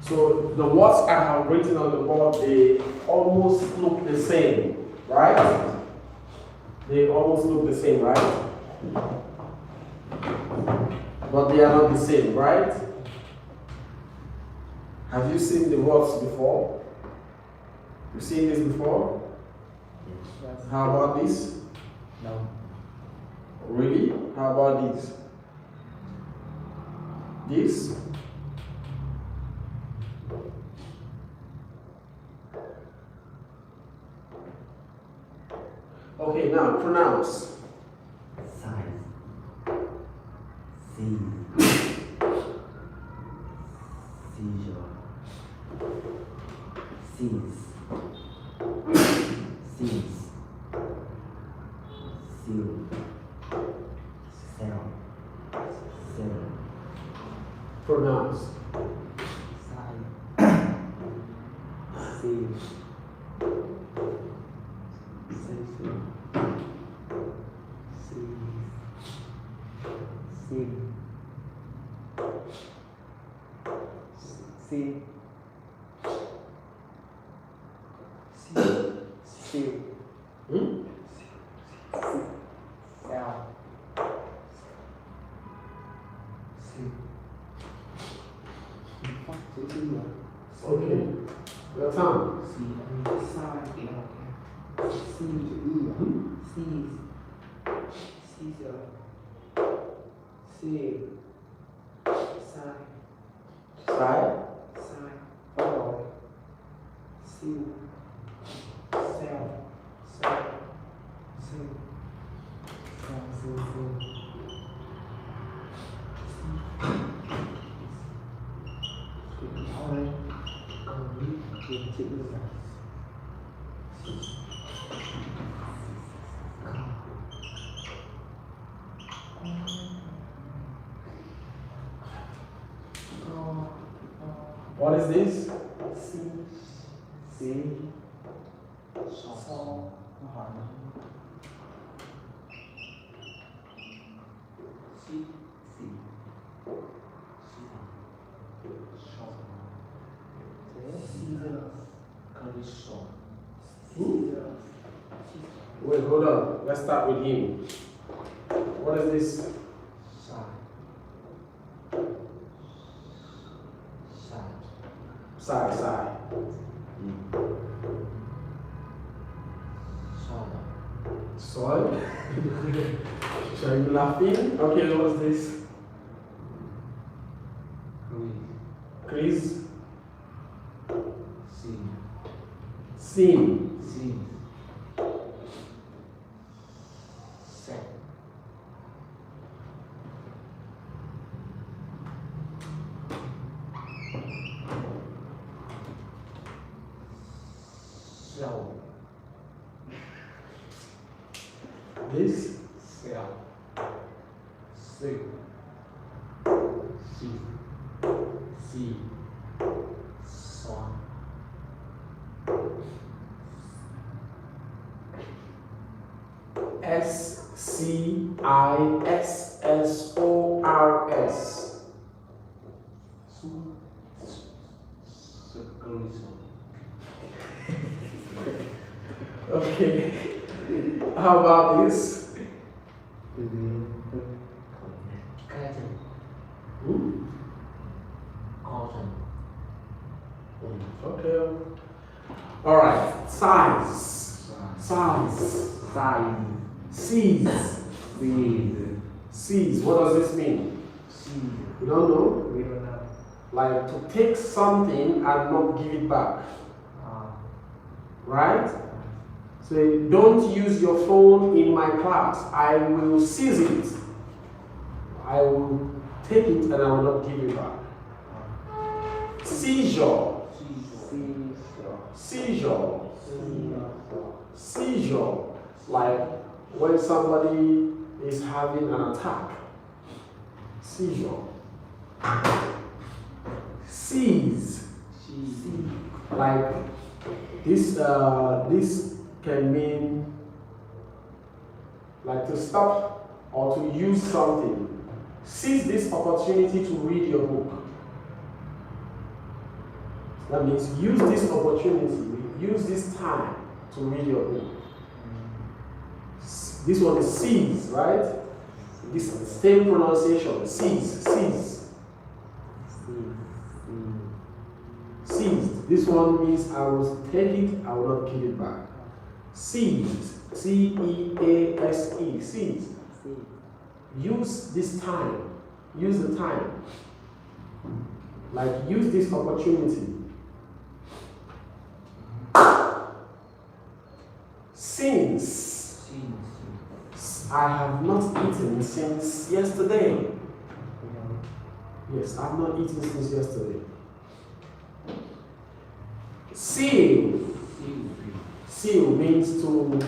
A: So the words I have written on the board, they almost look the same, right? They almost look the same, right? But they are not the same, right? Have you seen the words before? You've seen this before?
C: Yes.
A: How about this?
C: No.
A: Really? How about this? This? Okay, now pronounce.
C: Size. Seizure. Seize. Seize. Seal. Sell. Sell.
A: Pronounce.
C: Size. Seize.
A: Okay. Your time. Side.
B: Seal. Cell. Cell. Seal. Nói đây. Còn biết kiếm chữ là
A: What is this?
B: xí so hỏi xí xí
A: Wait, hold on. Let's start with him. What is this? Side. Soil. So are you laughing? Okay, what is this? Chris? Scene. This? SCISSORS. Okay. How about this? Okay. All right. Size. Seize. What does this mean? You don't know?
B: we don't know.
A: Like to take something and not give it back. Right? So don't use your phone in my class. I will seize it. I will take it and I will not give it back. Seizure. Like when somebody is having an attack. Seizure. Seize. Like this can mean like to stop or to use something. Seize this opportunity to read your book. That means use this opportunity, use this time to read your book. This one is seize, right? This same pronunciation, seize. Seized. This one means I will take it, I will not give it back. Seized. C-E-A-S-E. Seized. Use this time. Use the time. Like use this opportunity. Since I have not eaten since yesterday. Yes, I have not eaten since yesterday. Seal. Seal means to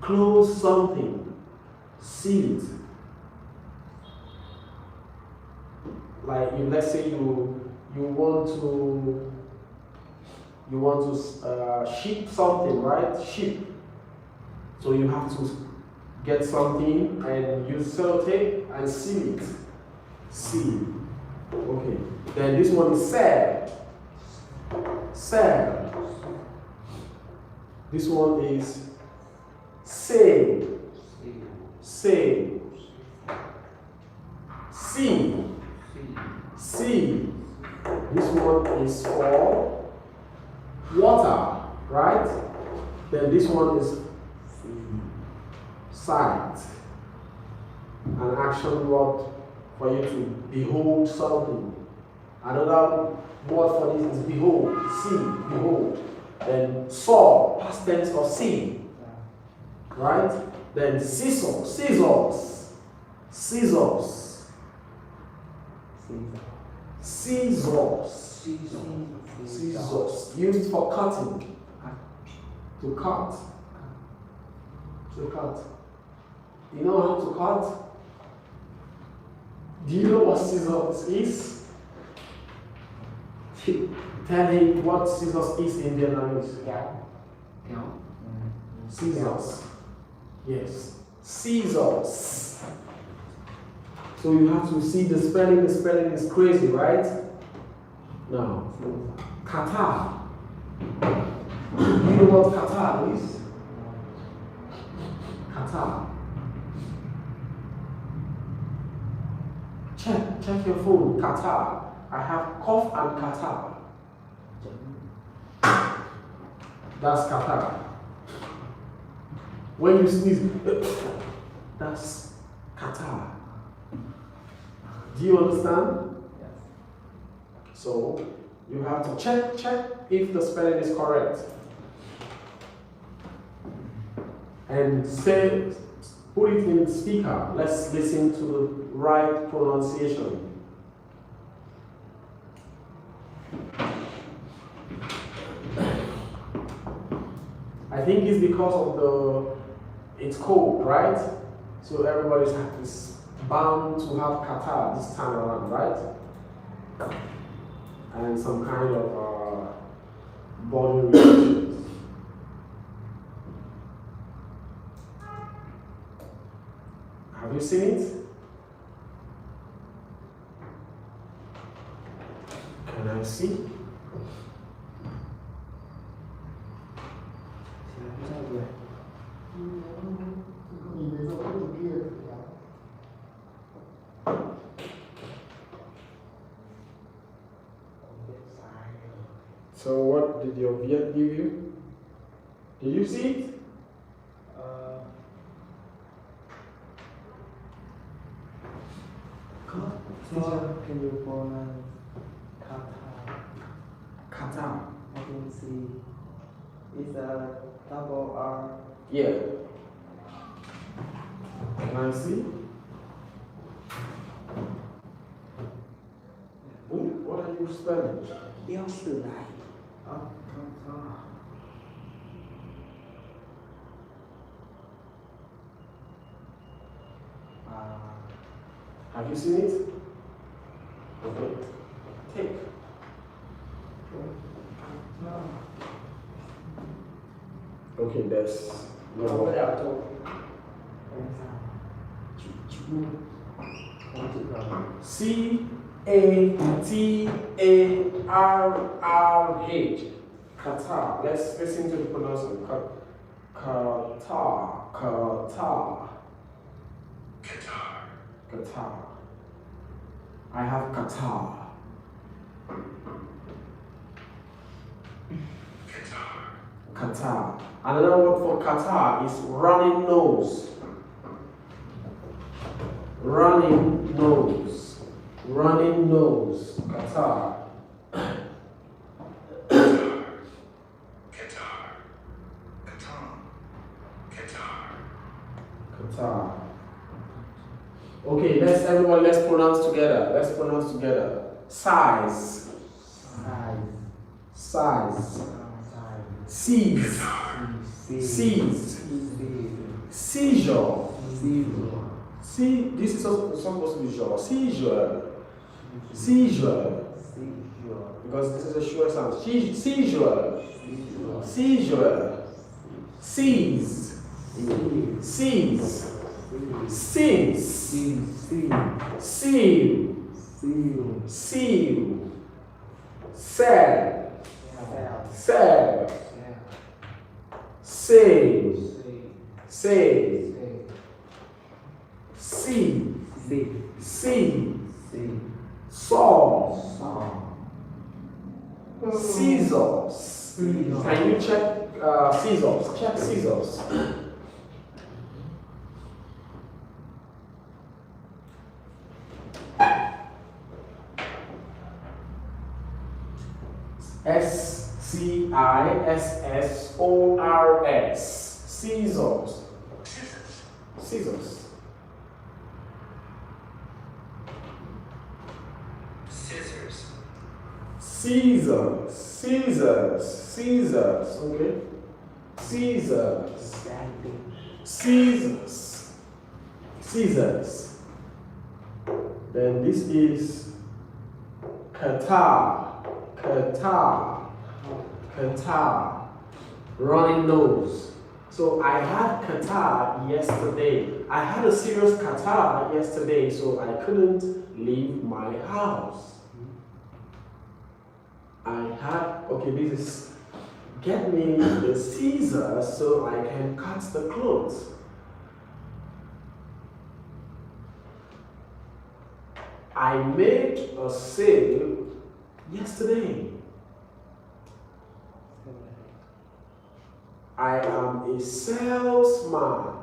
A: close something. Seal it. Like let's say you want to ship something, right? Ship. So you have to get something and use sellotape and seal it. Seal. Okay. Then this one is sell. Sell. This one is say. Say. See. See. This one is for water, right? Then this one is sight. An action word for you to behold something. Another word for this is behold. See, behold. Then saw, past tense of see. Right? Then scissors, scissors, scissors, scissors, scissors, used for cutting. To cut. To cut. You know how to cut? Do you know what scissors is? Tell him what scissors is in Vietnamese.
D: Kéo.
A: Scissors. Yes. Scissors. So you have to see the spelling. The spelling is crazy, right? Now, kata. You know what kata is? Kata. Check your phone. Kata. I have cough and kata. That's kata. When you sneeze, that's kata. Do you understand?
D: Yes.
A: So you have to check if the spelling is correct. And say, put it in speaker. Let's listen to the right pronunciation. I think it's because of it's cold, right? So everybody's bound to have catarrh this time around, right? And some kind of body reactions. Have you seen it? Can I see? So what did your Viet give you? Did you see it?
B: Teacher, can you pronounce kata?
A: Kata.
B: I can see. It's a double R.
A: Yeah. Can I see? What are you spelling?
B: Đeo sửa lại.
A: Have you seen it? Okay. Take. Okay, there's
B: Không có
A: no.
B: đảo trộn. Không chữ rồi.
A: Catarrh. Qatar. Let's listen to the pronunciation. Qatar. Qatar. I have Qatar. Qatar. Another word for Qatar is running nose. Running nose. Running nose. Qatar. Qatar. Okay, let's pronounce together. Let's pronounce together. Size. Size. Seize. Seize. Seizure. See, this is supposed to be sure. Seizure. Seizure. Because this is a sure sound. Seizure. Seizure. Seize. Seize. Since. Seal. Seal. Sell. Sell. Save. Save. See. See. Saw. Scissors. Can you check scissors? Check scissors. Cissors. Scissors. Scissors. Scissors. Scissors. Scissors. Okay. Scissors. Scissors. Scissors. Then this is catarrh. Catarrh. Catarrh. Running nose. So I had catarrh yesterday. I had a serious catarrh yesterday, so I couldn't leave my house. Okay, this is, get me the scissors so I can cut the clothes. I made a sale yesterday. I am a salesman.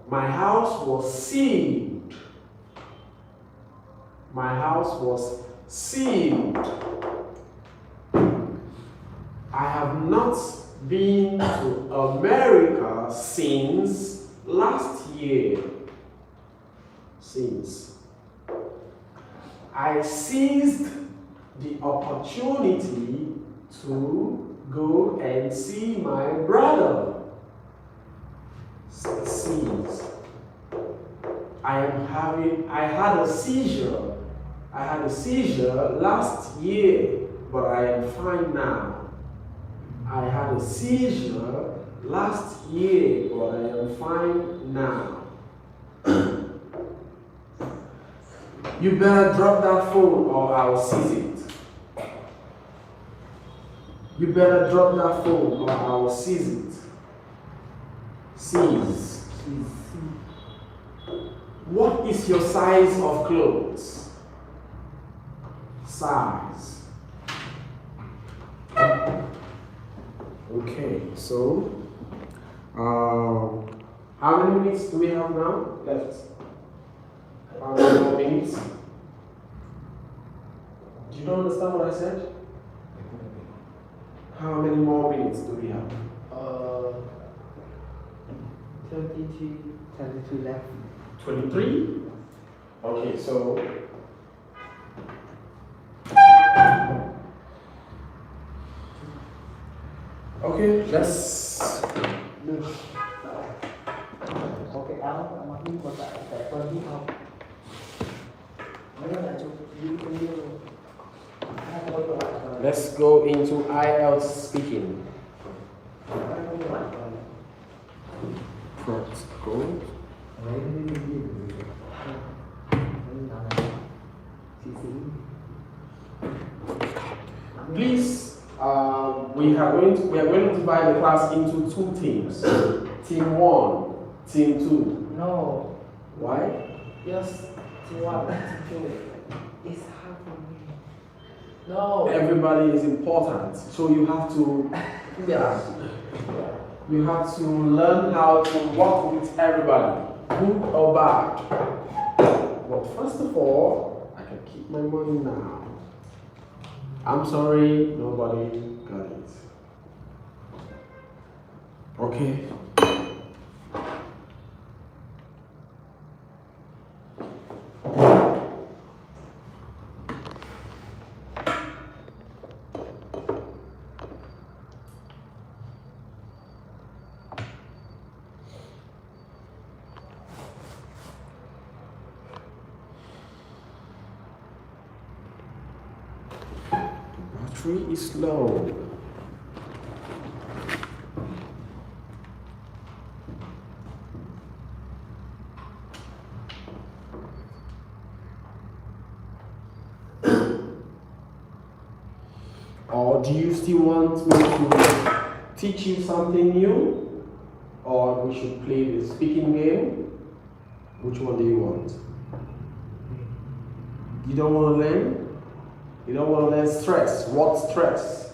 A: My house was sealed. My house was sealed. I have not been to America since last year. I seized the opportunity to go and see my brother. Seize. I had a seizure. I had a seizure last year, but I am fine now. I had a seizure last year, but I am fine now. You better drop that phone or I'll seize it. You better drop that phone or I'll seize it. Seize. What is your size of clothes? Size. Okay, so how many minutes do we have now left? How many more minutes? Do you don't understand what I said? How many more minutes do we have?
B: 22 left.
A: 23? Okay, so okay, let's
B: Okay, áo mặc đi một tại phải quên đi không?
A: let's go into Ielts speaking. Practical. Please, we are going to divide the class into two teams. Team 1, Team 2.
B: No.
A: Why?
B: Yes. Team 1, Team 2. It's hard for me. No.
A: Everybody is important, so you have to.
B: Yes.
A: You have to learn how to work with everybody, good or bad. But first of all, I can keep my money now. I'm sorry, nobody got it. Okay. Battery is low. Or do you still want me to teach you something new? Or we should play the speaking game? Which one do you want? You don't want to learn? You don't want to learn stress. What stress?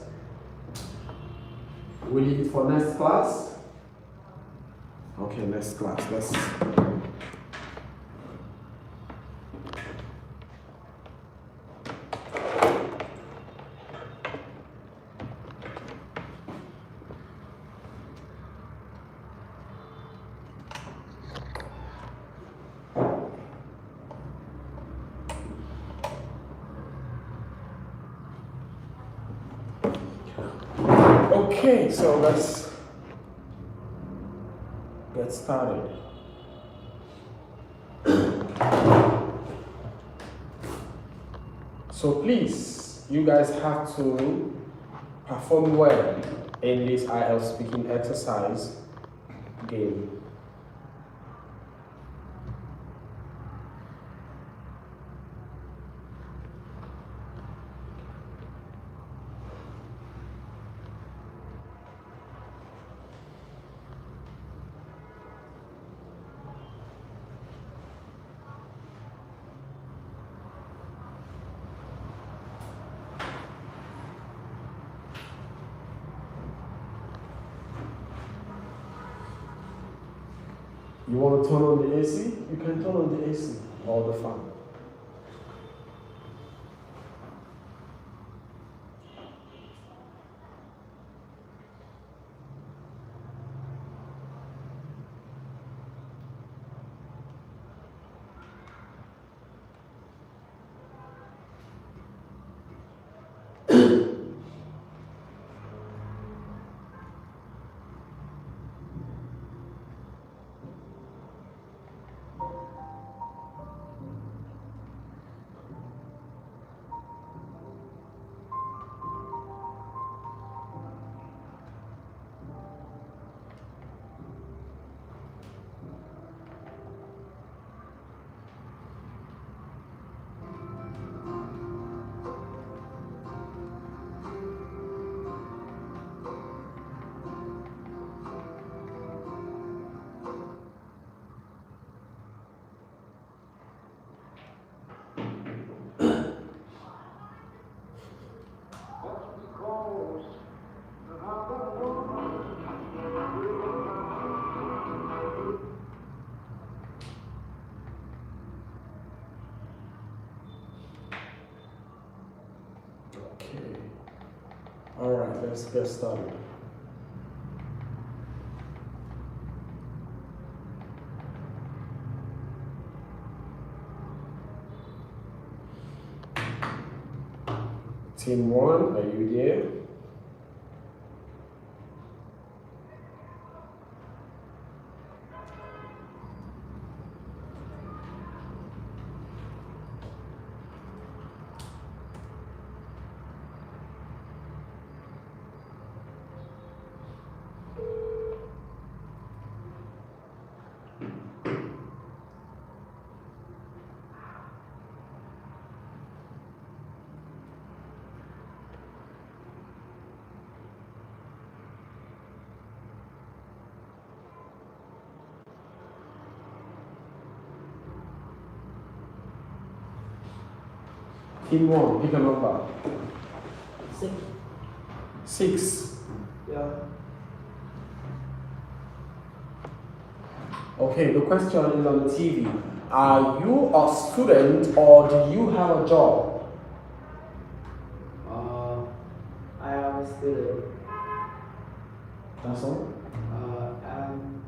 A: We leave it for next class? Okay, next class. Let's. Okay, so let's get started. So please, you guys have to perform well in this Ielts speaking exercise game. You want to turn on the AC? You can turn on the AC or the fan. Okay. All right, let's get started. Team 1, are you there? Team 1, pick a number.
B: 6.
A: 6.
B: Yeah.
A: Okay, the question is on the TV. Are you a student or do you have a job?
B: I am a student.
A: That's all?
B: I'm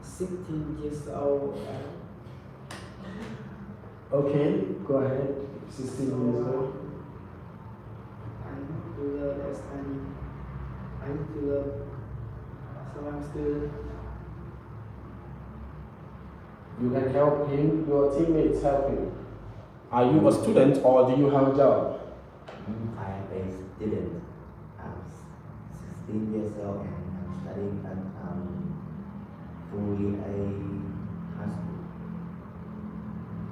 B: 16 years old.
A: Okay, go ahead. 16 years old.
B: I need to learn and study. I need to learn. So I'm student.
A: You can help him, your teammates help him. Are you a student or do you have a job?
C: I am a student. I'm 16 years old and I'm studying at fully a high school.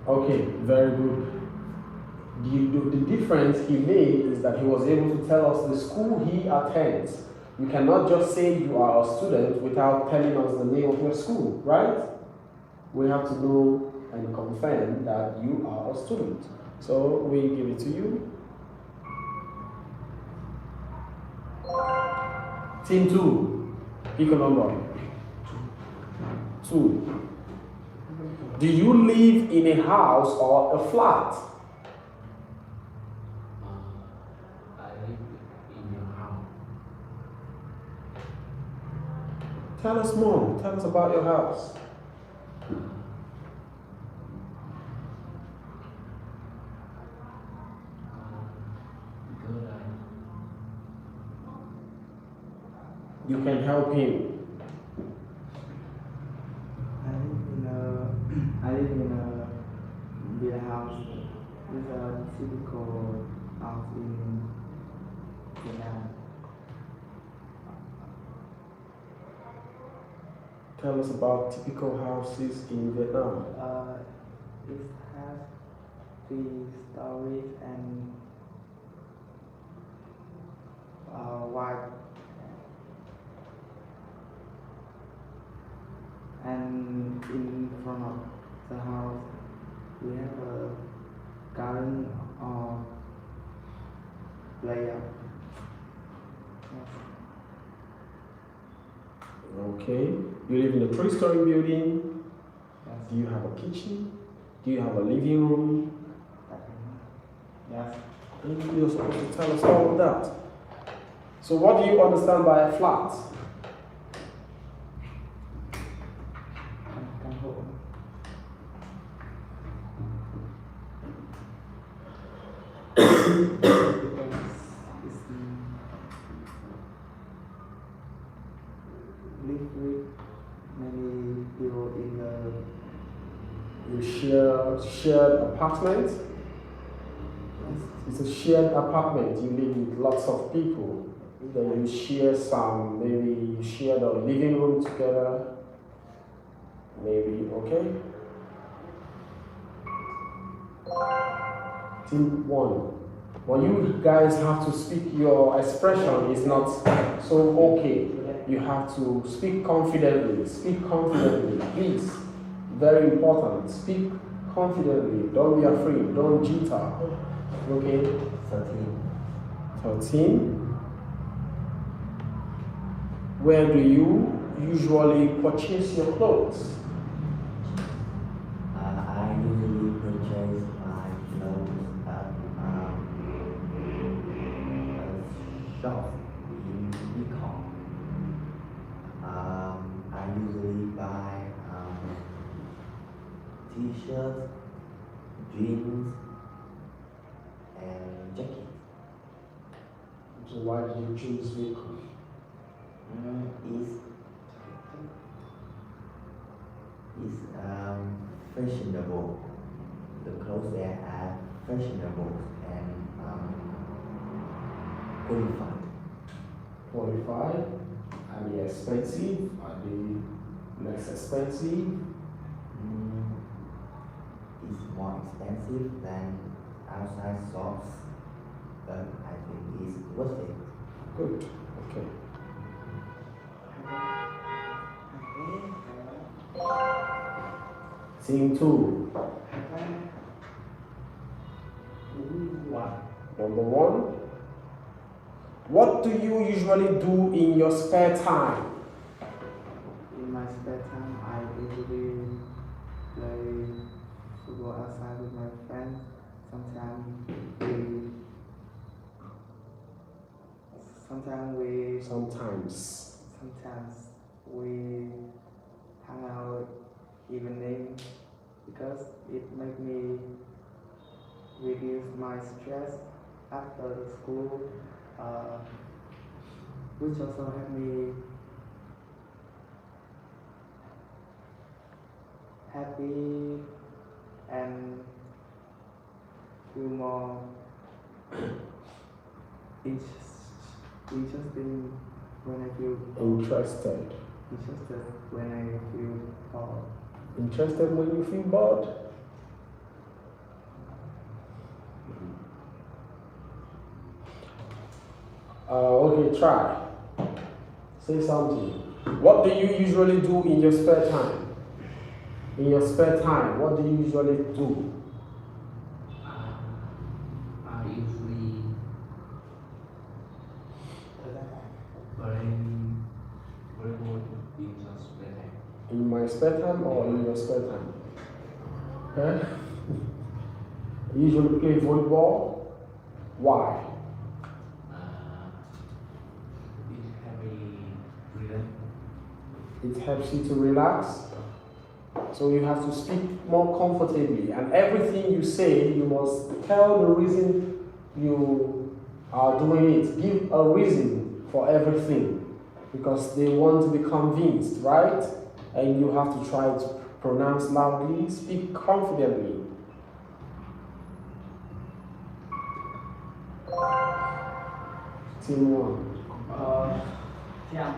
A: Okay, very good. The difference he made is that he was able to tell us the school he attends. You cannot just say you are a student without telling us the name of your school, right? We have to know and confirm that you are a student. So we give it to you. Team 2, pick a number. 2. Do you live in a house or a flat?
D: I live in your house.
A: Tell us more. Tell us about your house.
D: Because
A: you can help him?
B: I live in a big house. It's a typical house in Vietnam.
A: Tell us about typical houses in Vietnam.
B: It has 3 stories and white. And in front of the house, we have a garden or playground. Yes.
A: Okay. You live in a 3-story building.
B: Yes.
A: Do you have a kitchen? Do you have a living room?
B: Yes.
A: And you're supposed to tell us all of that. So what do you understand by a flat?
B: Căn hộ. It's live with many people in the
A: You share shared apartment. It's a shared apartment. You live with lots of people. Then you share some. Maybe you share the living room together. Maybe okay. Team 1. When you guys have to speak, your expression is not so okay. You have to speak confidently. Speak confidently, please. Very important. Speak confidently. Don't be afraid. Don't jitter. Okay.
C: 13.
A: 13. Where do you usually purchase your clothes?
C: I usually purchase my clothes at a shop in Econ. I usually buy t-shirts, jeans, and jacket.
A: So why did you choose Vico?
C: It's fashionable. The clothes there are fashionable and qualified.
A: Qualified? Are they expensive? Are they less expensive?
C: It's more expensive than outside shops, but I think it's worth it.
A: Good. Okay. Team 2. Number 1. What do you usually do in your spare time?
B: In my spare time, I usually play football outside with my friends. Sometimes we hang out evening because it makes me reduce my stress after the school, which also help me happy and feel more interesting when I feel
A: Interested.
B: interested when I feel bored.
A: Interested when you feel bored? Okay, try. Say something. What do you usually do in your spare time? In your spare time, what do you usually do?
D: I usually play volleyball in the spare time.
A: In my spare time or in your spare time? Huh? I usually play volleyball. Why?
D: It helps me relax.
A: It helps you to relax. So you have to speak more comfortably. And everything you say, you must tell the reason you are doing it. Give a reason for everything. because they want to be convinced, right? And you have to try to pronounce loudly, speak confidently. Team 1.
B: 10.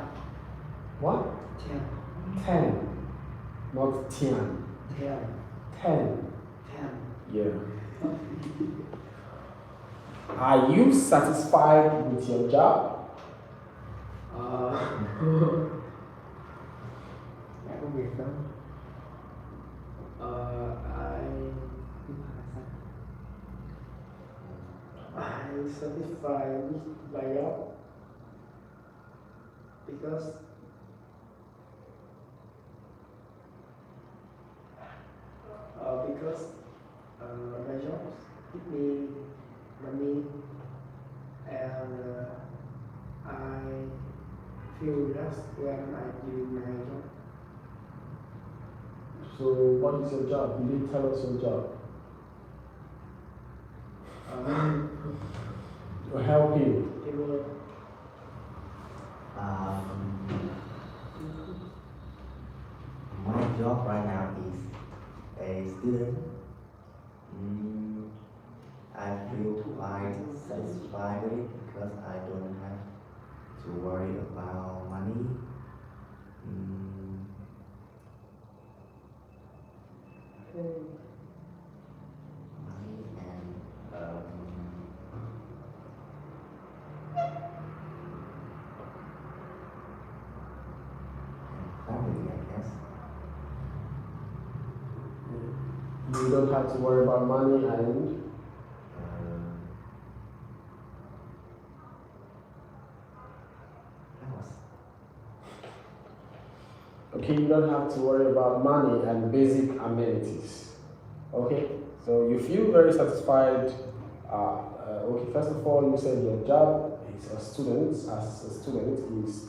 A: What?
B: 10.
A: 10. Not 10.
B: 10.
A: 10.
B: 10.
A: Yeah. Are you satisfied with your job?
B: Mẹ công việc đâu? I satisfied with my job because my job give me money and I feel relaxed when I do my job.
A: So, what is your job? You didn't tell us your job. To help you.
C: My job right now is a student. I feel quite satisfied with it because I don't have to worry about money. Money and family, I guess.
A: You don't have to worry about money and
C: House.
A: okay, you don't have to worry about money and basic amenities. Okay, so you feel very satisfied. Okay, first of all, you said your job is a student. As a student, is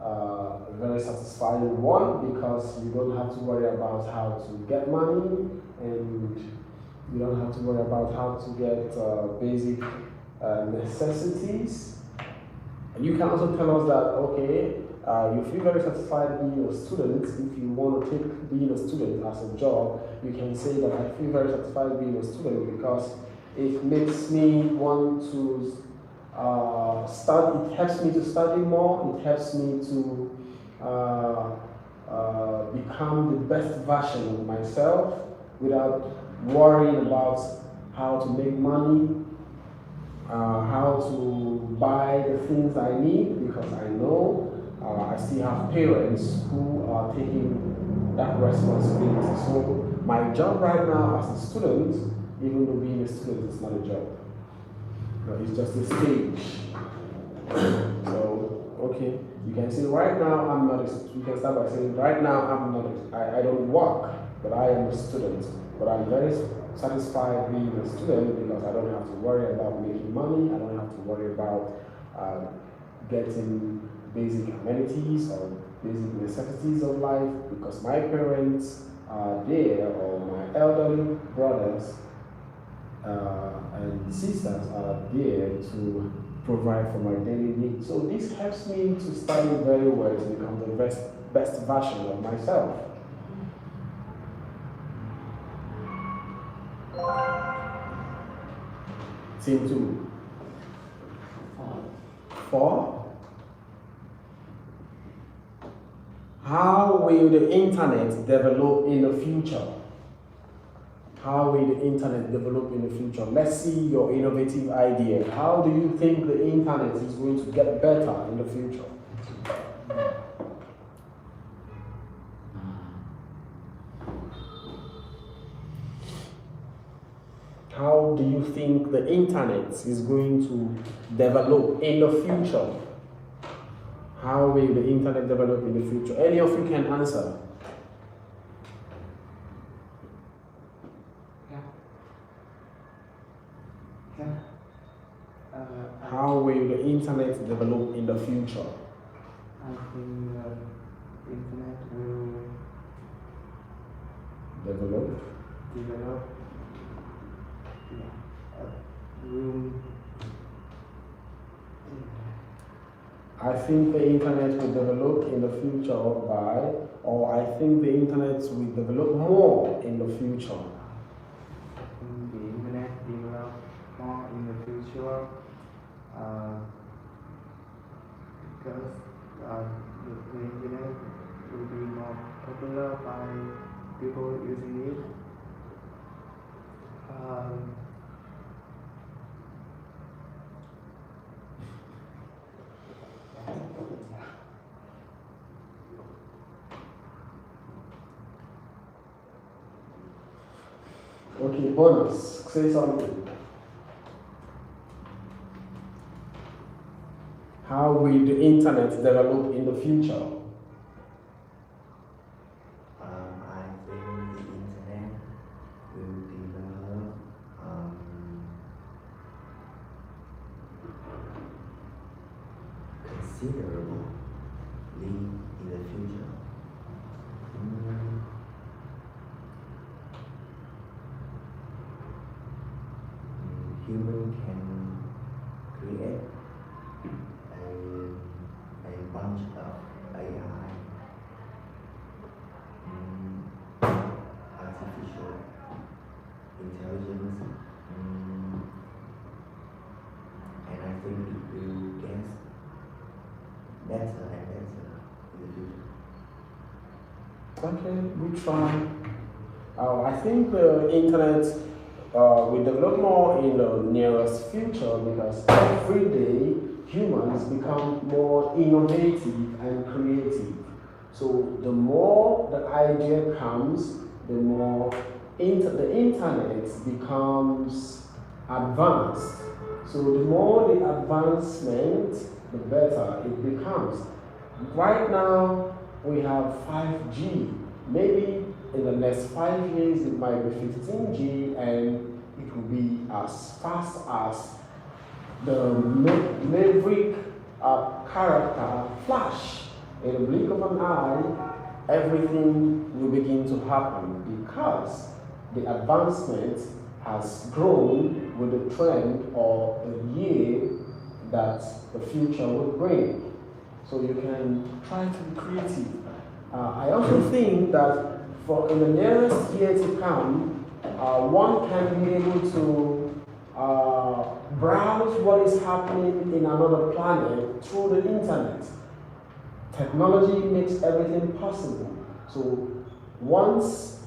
A: a very satisfying one because you don't have to worry about how to get money and you don't have to worry about how to get basic necessities. And you can also tell us that, okay, you feel very satisfied being a student. If you want to take being a student as a job, you can say that I feel very satisfied being a student because it makes me want to study. It helps me to study more. It helps me to become the best version of myself without worrying about how to make money, how to buy the things I need, because I know I still have parents who are taking that responsibility. So my job right now as a student, even though being a student is not a job, it's just a stage. So okay, you can say right now I'm not. You can start by saying right now I'm not. I don't work, but I am a student. But I'm very satisfied being a student because I don't have to worry about making money. I don't have to worry about getting basic amenities or basic necessities of life because my parents are there, or my elderly brothers and sisters are there to provide for my daily needs. So this helps me to study very well to become the best version of myself. Team 2. 4. How will the internet develop in the future? How will the internet develop in the future? Let's see your innovative idea. How do you think the internet is going to get better in the future? How do you think the internet is going to develop in the future? How will the internet develop in the future? Any of you can answer. How will the internet develop in the future?
B: I think the internet will
A: Develop?
B: develop a room
A: I think the internet will develop in the future by, or I think the internet will develop more in the future.
B: The internet develop more in the future uh, because the internet will be more popular by people using it. Um,
A: Okay, bonus, say something. How will the internet develop in the future?
C: I think the internet will develop considerably in the future. Mm, Human can create a bunch of AI, artificial intelligence, and I think it will get better and better in the future.
A: Okay, good try. I think the internet will develop more in the nearest future because every day humans become more innovative and creative. So the more the idea comes, the more the internet becomes advanced. So the more the advancement, the better it becomes. Right now, we have 5G. Maybe in the next 5 years, it might be 15G, and it will be as fast as the maverick character Flash. In a blink of an eye, everything will begin to happen because the advancement has grown with the trend or the year that the future will bring. So you can try to be creative. I also think that for in the nearest year to come, one can be able to browse what is happening in another planet through the internet. Technology makes everything possible. So once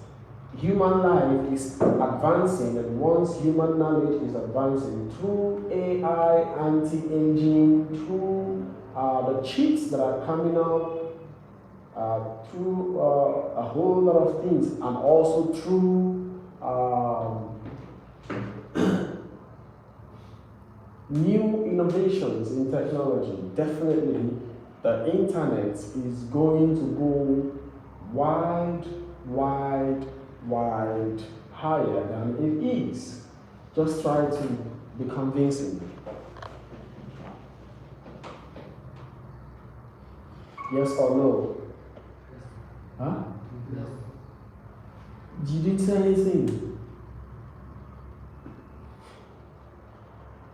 A: human life is advancing and once human knowledge is advancing through AI, anti-aging, through the chips that are coming up, through a whole lot of things, and also through new innovations in technology. Definitely, the internet is going to go wide, wide, wide higher than it is. Just try to be convincing. Yes or no? Huh? You didn't say anything.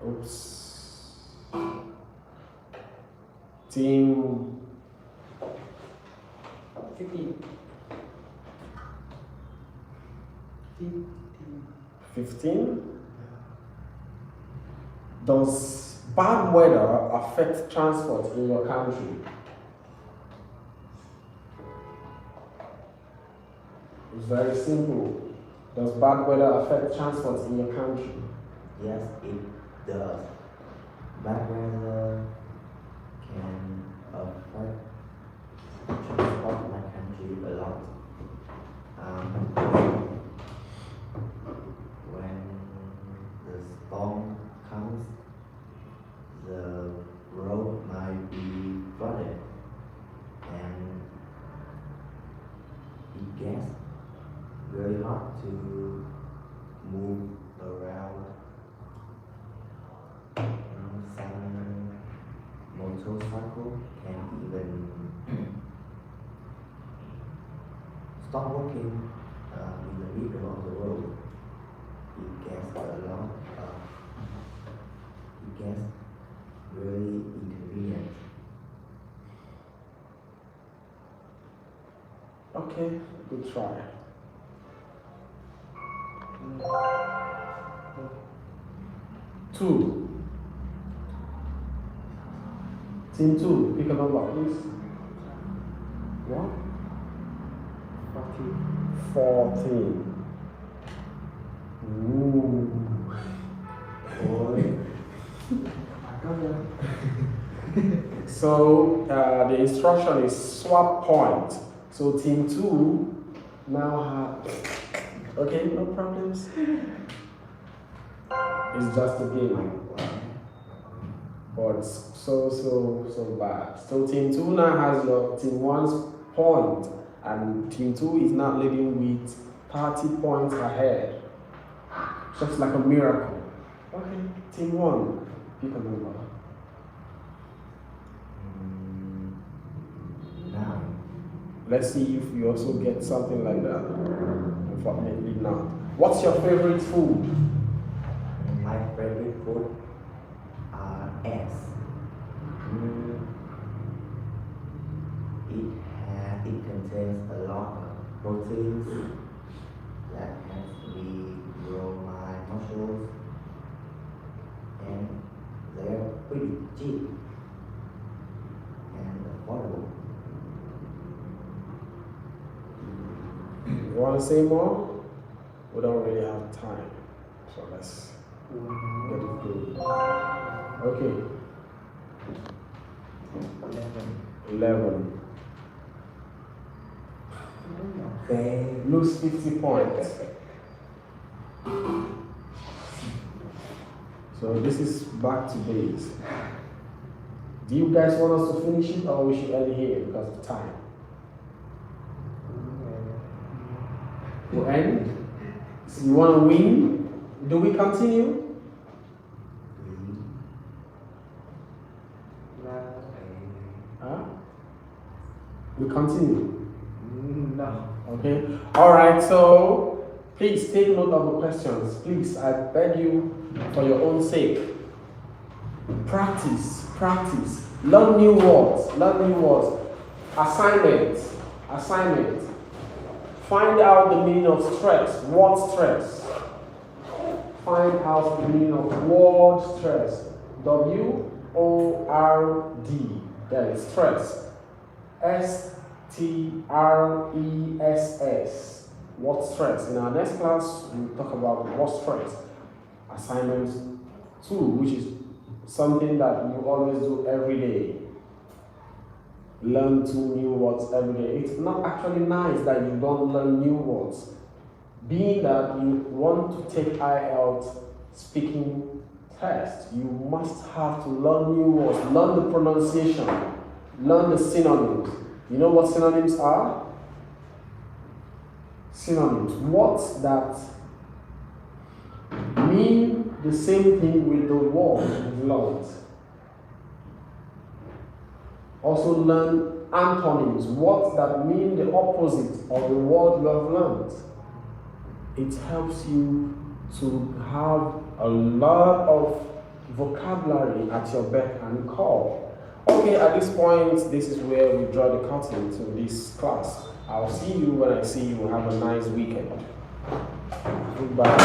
A: Oops. Team
B: 15.
A: 15. Does bad weather affect transport in your country? It's very simple. Does bad weather affect transport in your country?
C: Yes, it does. Bad weather can affect transport in my country a lot. When the storm comes, the road might be flooded, and it gets very hard to move around. Some motorcycle can even stop working in the middle of the road. It gets it gets very inconvenient
A: Okay, good try. Two. Team two, pick a number, please. What? 14. Ooh. Boy. So the instruction is swap point. So team two now have. Okay, no problems. It's just a game. But so bad. So team two now has your team one's point, and team two is now leading with 30 points ahead. Just like a miracle. Okay, team one, pick a number.
C: 9.
A: Let's see if you also get something like that. Unfortunately not. What's your favorite food?
C: My favorite food eggs. It contains a lot of proteins that helps me grow my muscles, and they're pretty cheap and affordable.
A: You want to say more? We don't really have time, so let's get it through. Okay. 11.
C: They
A: Lose 50 points. So this is back to base. Do you guys want us to finish it, or we should end here because of time? We'll end? So you want to win? Do we continue? Huh? We continue.
B: No.
A: Okay. All right. So please take note of the questions. Please, I beg you, for your own sake. Practice. Learn new words. Assignment. Find out the meaning of stress. Word stress. Find out the meaning of word stress. WORD. That is stress. STRESS. Word stress. In our next class, we'll talk about word stress. Assignment 2, which is something that you always do every day. Learn 2 new words every day. It's not actually nice that you don't learn new words. Being that you want to take Ielts speaking test, you must have to learn new words, learn the pronunciation, learn the synonyms. You know what synonyms are? Synonyms. Words that mean the same thing with the word you've learned. Also learn antonyms, words that mean the opposite of the word you have learned. It helps you to have a lot of vocabulary at your beck and call. Okay, at this point, this is where we draw the curtain to this class. I'll see you when I see you. Have a nice weekend. Goodbye.